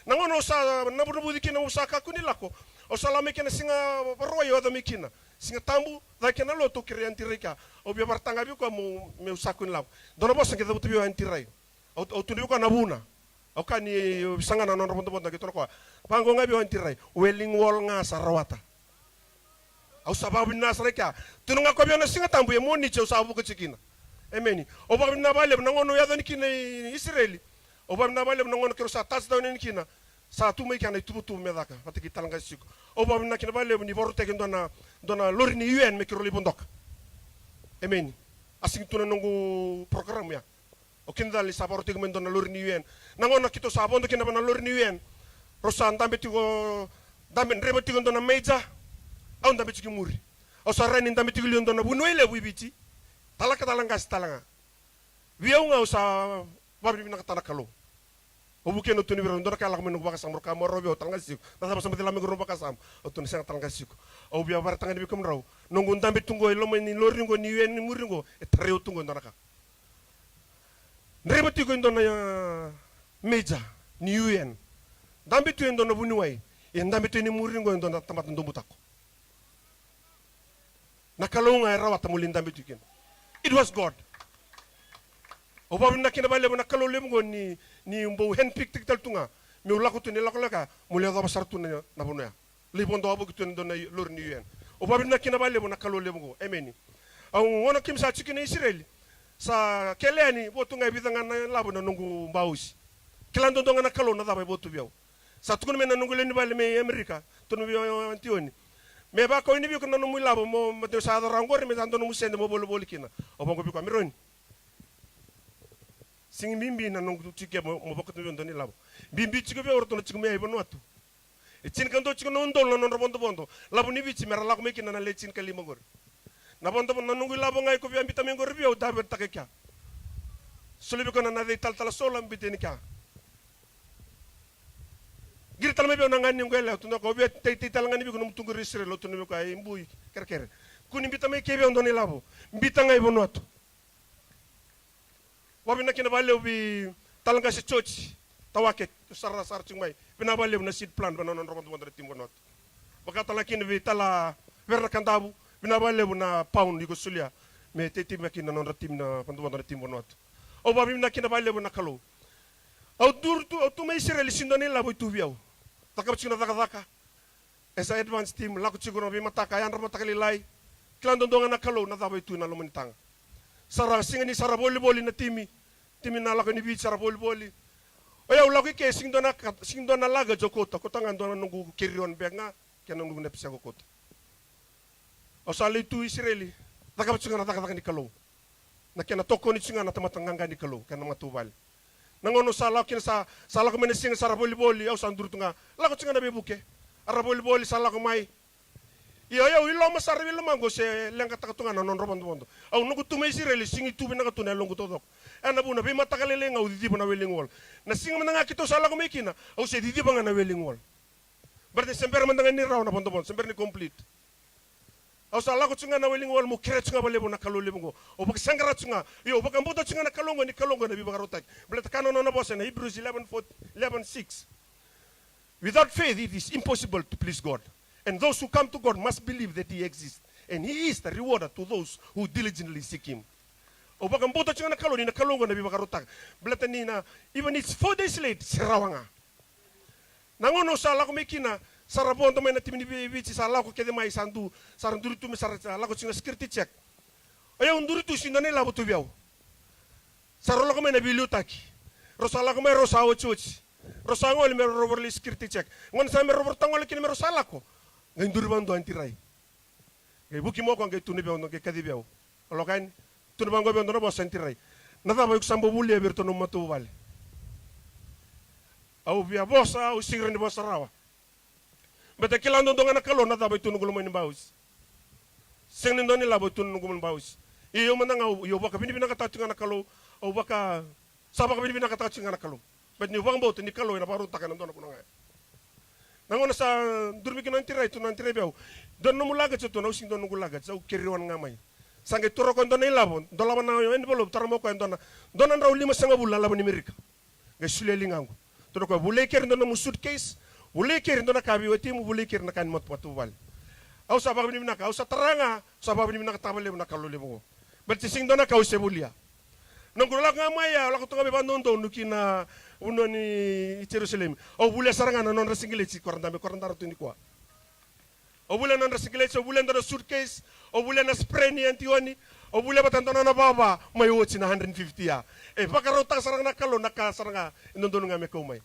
Nangono sa nabudu dikina usaka kunilako. O salame kena singa royo da mikina. Singa tambu da kena loto kiri antirika. O bia bartanga bi ko mu me usakun law. Dono bosa ke dabutu bi antirai. O tuni ko nabuna. O kani sanga na non rondo gitu ko. Pango ngabi antirai. Welling wall nga sarawata. Au sababu na sareka. Tununga ko bi na singa tambu e moni che usabu ko chikina. Amen. O ba na bale na ngono ya kina Israeli. O ba na bale na ngono kiro sa touchdown ni kina. Sa tu mai kana tubutu medaka patiki talanga siko. O ba na kina bale ni boru teke dona lori ni UN me kiro li bondok. Amen. Asing tuna nungu program ya. O kinda li sa boru teke men dona lori ni UN. Nangono kito sa bondo kina bana lori ni UN. Rosa ndambe tigo ndambe rebo tigo dona meja. Au ndambe tiki muri. O sa reni ndambe tigo li dona bunoile wibiti. Talaka talanga talanga. Wiaunga usa babi na katana kalo. O buke no tuni biro ndora kala kamenog baka samor ka morobe o tanga sik. Tasa sambe la megro baka sam. O tuni sang tanga sik. O bia bar tanga bi raw. Nongo ndambe tungo lo ni loringo ni wen muringo e treo tungo ndora ka. Ndreba tigo ndona ya meja ni UN. Ndambe tu ndona bunuwai. E ndambe tu ni muringo ndona tamat ndombutako. Nakalonga era wata mulindambe tukin. It was God. O babi na kina bale na kalole mo ni mbo handpick tiktal tunga mi ulako tu ni lakolaka mule da basar tu na bunoya libondo abu kitu ndo na lor ni UN o babi na kina bale na kalole mo amen au wona kim sa chikina Israel sa keleni botunga bidanga na labo na nungu mbausi kilando donga na kalo na da botu biao sa tukun me na nungu leni bale me America tunu biao antioni me ba ko ni bi ko na nungu labo mo de sa da rangor me dando no musende mo bolo bolikina o bongo bi ko mironi sing bimbi na nong chike mo bokot no ndoni labo bimbi chike be orto no chike me ay Vanuatu e chin kan do chike no ndol no bondo labo ni bichi mera lako meki na le chin kalima gor na bondo na nungu labo ngai ko bi ambita me gor bi o dabe takeka solibi ko na de tal sola ambite ni ka gir tal me be na ngani ngel to ko be tay tal ngani bi ko no tungu resre lo to no ko ay mbuy kerker kuni mbita me kebe ndoni labo mbita ngai Vanuatu wabi na kina bale ubi talanga si church tawake sarra chungmai bina bale na seed plan bana non rondo tim bonot baka talakin bi tala verra kandabu bina bale na pound yugo sulia me teti makina non tim na pandu tim bonot o wabi na kina bale na kalo au dur tu mai Israel sindoni la boy tu biao takap china daka esa advance team la ko chiguro bi mataka yan ro takali lai klando donga na kalo na daboy tu na lumentang sara singani sara boli na timi na lako ni bi sara boli oya ulako ke singdona laga jokota ko tanga ndona nungu kirion benga kena nungu na pisa kokota o sali tu Israeli taka tsinga taka ni kalo na kena toko ni tsinga na tamatanga ni kalo kena matubal nangono sala kin sala ko menesing sara boli au sandur tunga lako tsinga na bebuke ara boli sala ko mai Iyo ya ilo masar ilo mango se lenga takatunga na non robondo bondo. Au nugu tume Israeli singi tubi na katuna longu todok. Ana buna be matakalele nga udidi bana welingwol. Na singa mananga kito sala ko mekina au se didi banga na welingwol. Berarti semper mandanga ni raw na bondo bondo semper ni complete. Au sala ko tsunga na welingwol mo kire tsunga bale bona kalole bongo. O bak sangara tsunga yo bak amboto tsunga na kalongo ni bibagarota. Berarti kanono na bosa na Hebrews 11:6. Without faith it is impossible to please God. And those who come to God must believe that He exists. And He is the rewarder to those who diligently seek Him. O baka mboto tsunga na kaloni na kalongo na bibagarota. Berarti ni na even it's 4 days late sirawanga. Nangono sala ko mekina sarabon to may na timini bici sala ko kede mai sandu saranduri tu mesar sala ko tsunga security check. Aya unduri tu sindane labo tu biao. Sarolo ko may na bilu taki. Rosala ko may rosawo chuchi. Rosangol may roverly security check. Ngon sa may rover tangol kini may rosala ko. Ngayon duri bando antiray. Ngay buki mo ko ngay tuni biao no ngay kadi biao. Alokan tuni bango biao no boss antiray. Nada ba yung sambo buli aberto no matubal. Au via bossa au singre ni bossa rawa. Bete kilando donga na kalo na tabay tunugul mo ni baus. Sing ni doni labo tunugul mo baus. Iyo mananga iyo baka binibina ka tatunga na kalo au baka sabaka binibina ka tatunga na kalo. Bet ni wang bote ni kalo na baru takan ndona punanga. Nangona sa durmi kinan tiray tunan tiray biao. Don no mulagat sa tunaw sing don no gulagat sa ukiriwan ngamay. Sange turo ko ndona ilabon, dolaban na envelope taramo ko ndona. Donan raw 5 bulan laban ni Amerika. Ngay sulelingango. Tuno ko bulay ker ndona mo suitcase. Bulay ker ndona kabi wati mo bulay ker na kan mot patubal. Aw sa babani minaka, aw sa taranga, sa babani minaka tabale mo nakalole mo. Berti sing ndona ka usebulia. Nang gulak ngamaya, wala ko tunga be bandondo nukina uno ni Jerusalem. O bule saranga na non rasingileci 40 tu ni kwa. O bule non rasingileci, o bule ndona suitcase, o bule na spray ni antioni, o bule batantona na baba, may uchi na 150 ya. Pakarota saranga na kalo naka saranga indondo nga me komay.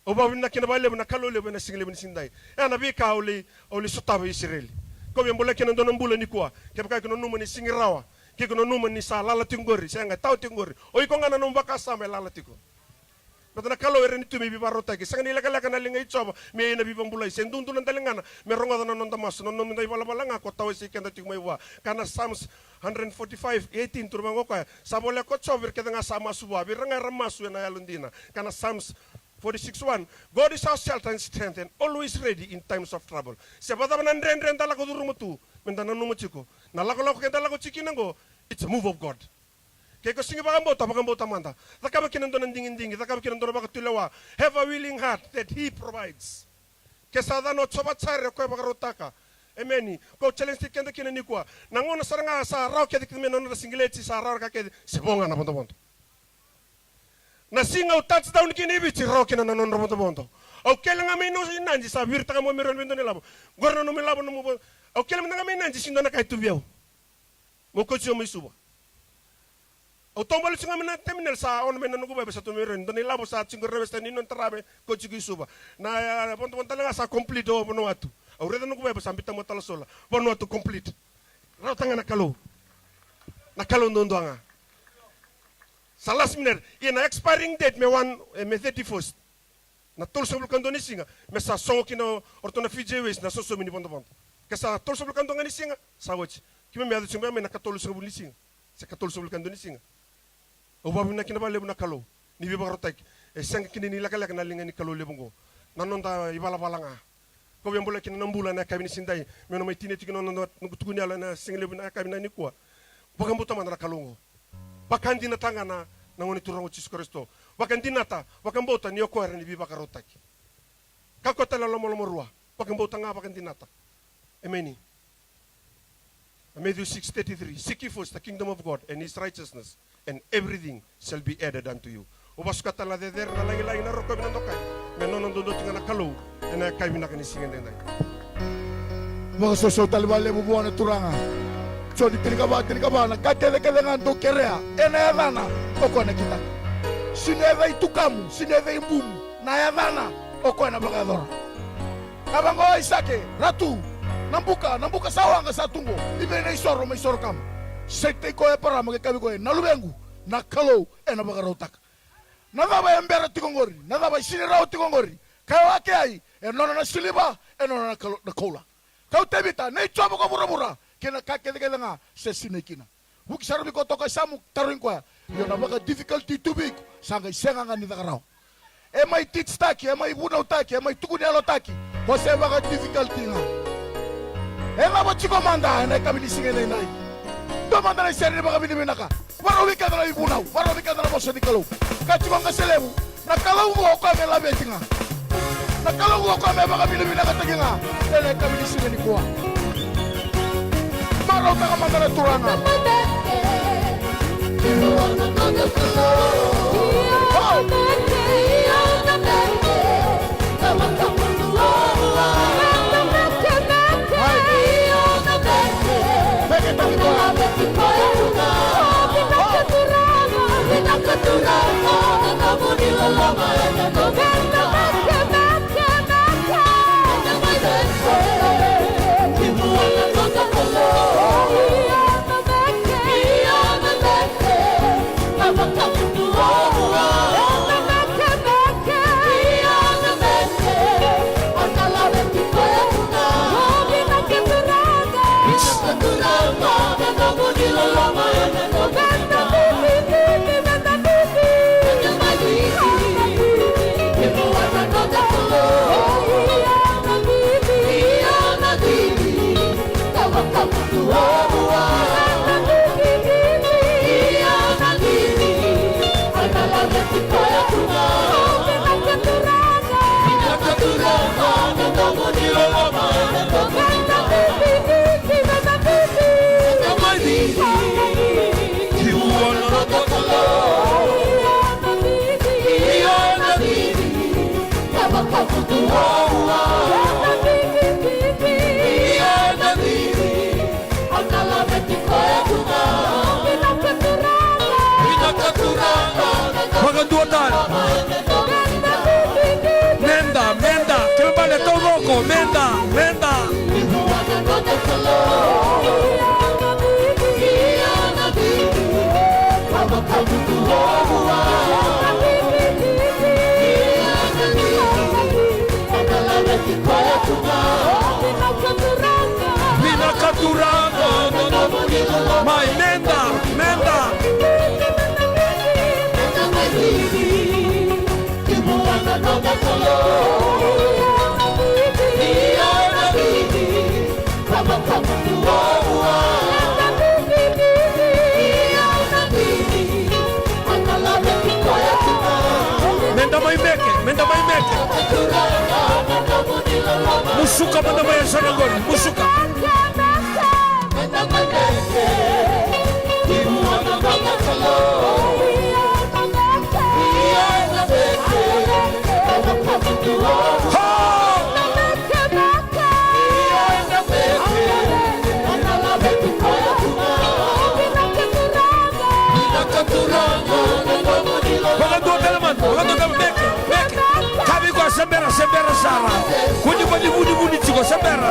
O babin na kinabale na kalole na single ni sinday. Na bi ka oli sutabe Israel. Ko bien bola kinando ng bula ni kwa. Kaya kay kuno ni singirawa. Kaya kuno ni sa lalatingori, siya nga tao tingori. O iko nga nanong baka sa may lalatiko. Bato na kalo rin ito may bibarota ki. Sa kanila kalaka na lingay choba, may nabibang bulay. Sendun tunan talingana, merong nga nanon damas, nanon day wala nga ko tawis ikan dating may wa. Kana Psalms 145:18 turmang ko kaya. Sa bola ko chover kita nga sama suwa, birang nga ramasu na yalundina. Kana Psalms 46:1, God is our shelter and strength and always ready in times of trouble. Siapa tahu nandren talako durumutu, mendana numachiko. Nalako kita talako chikinango, it's a move of God. Kaya ko singi pakambo tamanta. Takaba kinando ng dingin-dingin, takaba kinando na bakatulawa. Have a willing heart that He provides. Kesa dano chobat sare ko bakarotaka. Amen. Ko challenge kenda kinani kwa. Nangona saranga sa raw kaya kinano na singileti sa raw ka kaya sibonga na ponto. Na singa o touchdown kinibi si Rocky na nanon roboto. O kailan nga may no sinanji sa birta ka mo meron bendo nila. Gorno no milabo no mo. O kailan nga may nanji sindo na kay tubiyaw. Mo ko siyo may suba. O tombal singa na terminal sa on men nugo ba sa tumiron do nila sa singo revesta ni non tarabe ko siyo suba. Na ponto talaga sa complete o no atu. O reda nugo ba sa ambita mo talasola. Bono atu complete. Raw tanga na kalo. Na kalo ndondo nga. Sa last minute, na expiring date me 31st. Na tulsa bulkando ni singa, me sa songo kino orto na FJWs na soso mini ponto. Kasa tulsa bulkando nga ni singa, sa watch. Kime me adu singa me na katulsa bul ni singa. Sa katulsa bulkando ni singa. O babu na kinabale na kalo. Ni biba rotek. Sanga kini ni lakalak na linga ni kalo lebongo. Nanon ta ibala balanga. Ko bien bola kina nambula na kabini sindai. Me no mai tineti kino no nukutukuni ala na singa lebu na kabina ni kwa. Bakambuta man na kalongo. Bakandi na tanga na nangoni turang Jesus Kristo. Bakandi nata, bakambota niyo ko ni biba karotaki. Kako tala lomolomorua, bakambota nga bakandi nata. Amen. Matthew 6:33. Seek ye first the kingdom of God and His righteousness, and everything shall be added unto you. Ubas katala de der na lagi na roko binandokay. Menon ndondot nga nakalo, na kay binakanisingan denday. Mga soso talibale bubuan na turanga. So di tinikaba na katele-kelengan to kerea. Ena yadana oko na kita. Sineva itukamu, sineva imbumu. Na yadana oko na bagador. Kabango Isake, ratu. Nambuka sawang ka sa tungo. Ibe na isoro, may isoro kam. Sekte ko e para magkabi ko e nalubengu. Nakalo e na bagarotak. Nadaba embera tikongori, nadaba sinirao tikongori. Kayo ake ay, e nona na siliba, e nona na kola. Kau tebita, na icoba ko mura-mura. Kena kakete nga sa sinekina. Huwag sarami ko to kay samuk taruin ko. Yun na mga difficulty tubig. Sangay senga nga nita karaw. E may teach taki, e may bunaw taki, e may tukuni alo taki. Kasi mga difficulty nga. E nga ba chiko manda, na kami nisingin na inay. Domanda na iseri na mga biniminaka. Warawi ka na ibunaw, warawi ka na mo sa nikalaw. Kachiko nga selebu, nakalaw mo ako kami labeti nga. Nakalaw mo ako kami mga biniminaka tagi nga. E na kami nisingin ni kuwa. Maraw ka manda na turanga. Menda, que me vale todo loco, menda. Vina capturando, my menda. Menda mai meke. Musuka menda mai sanangoni, musuka. Menda mai meke. Sembera sara. Kuni budi chiko sembera.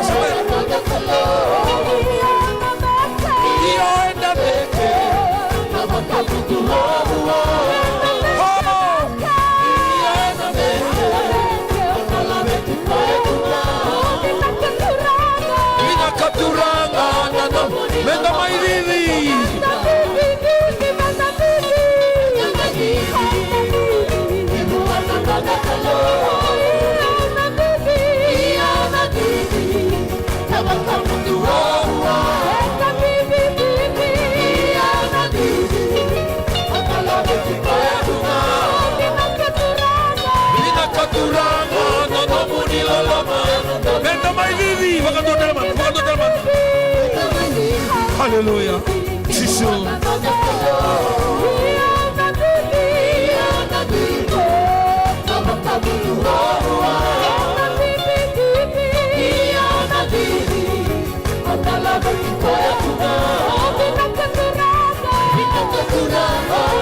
Iyo enda beke. Ina capturanga. Menda mai vivi. Hallelujah. Jesus.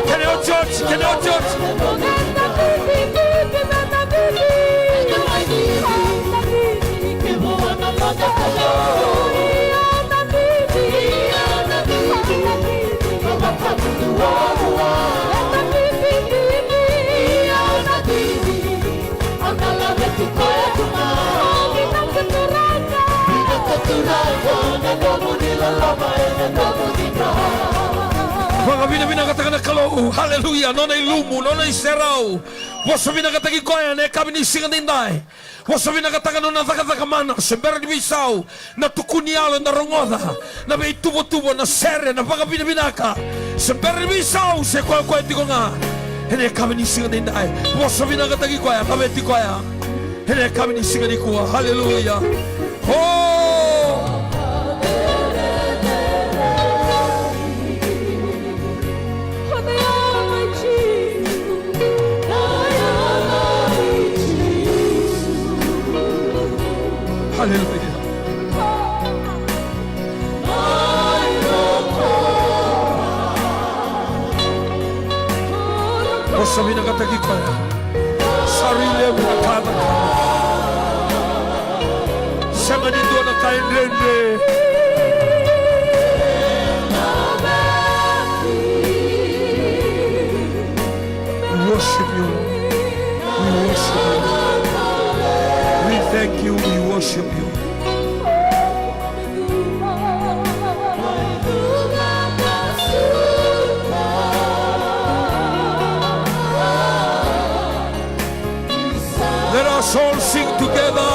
Can you church? Mga binabinagatagan na kalo, hallelujah, no na ilumo, no na iseraw. Wasa binagatagi ko yan, kami ni singa ninday. Wasa binagatagan no na tagatagamana, sembera di bisaw, na tukunialo na rongoda, na may tubo-tubo na sere, na mga binabinaka. Sembera di bisaw, se kwa-kwenti ko nga. Hene kami ni singa ninday. Wasa binagatagi ko yan, kami ti ko yan. Hene kami ni singa ni kuwa, hallelujah. Oh! Hallelujah. Wasa binagatagi ko yan. Sarili mo na kada ka. Sama nito na kain rende. We worship you. We worship you. We thank you. We worship you. Let us all sing together.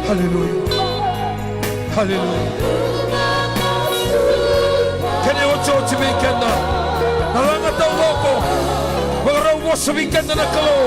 Hallelujah. Hallelujah. Kani ocho chimikenda. Nalanga tau loko. Wala raw mo sa weekend na nakalo.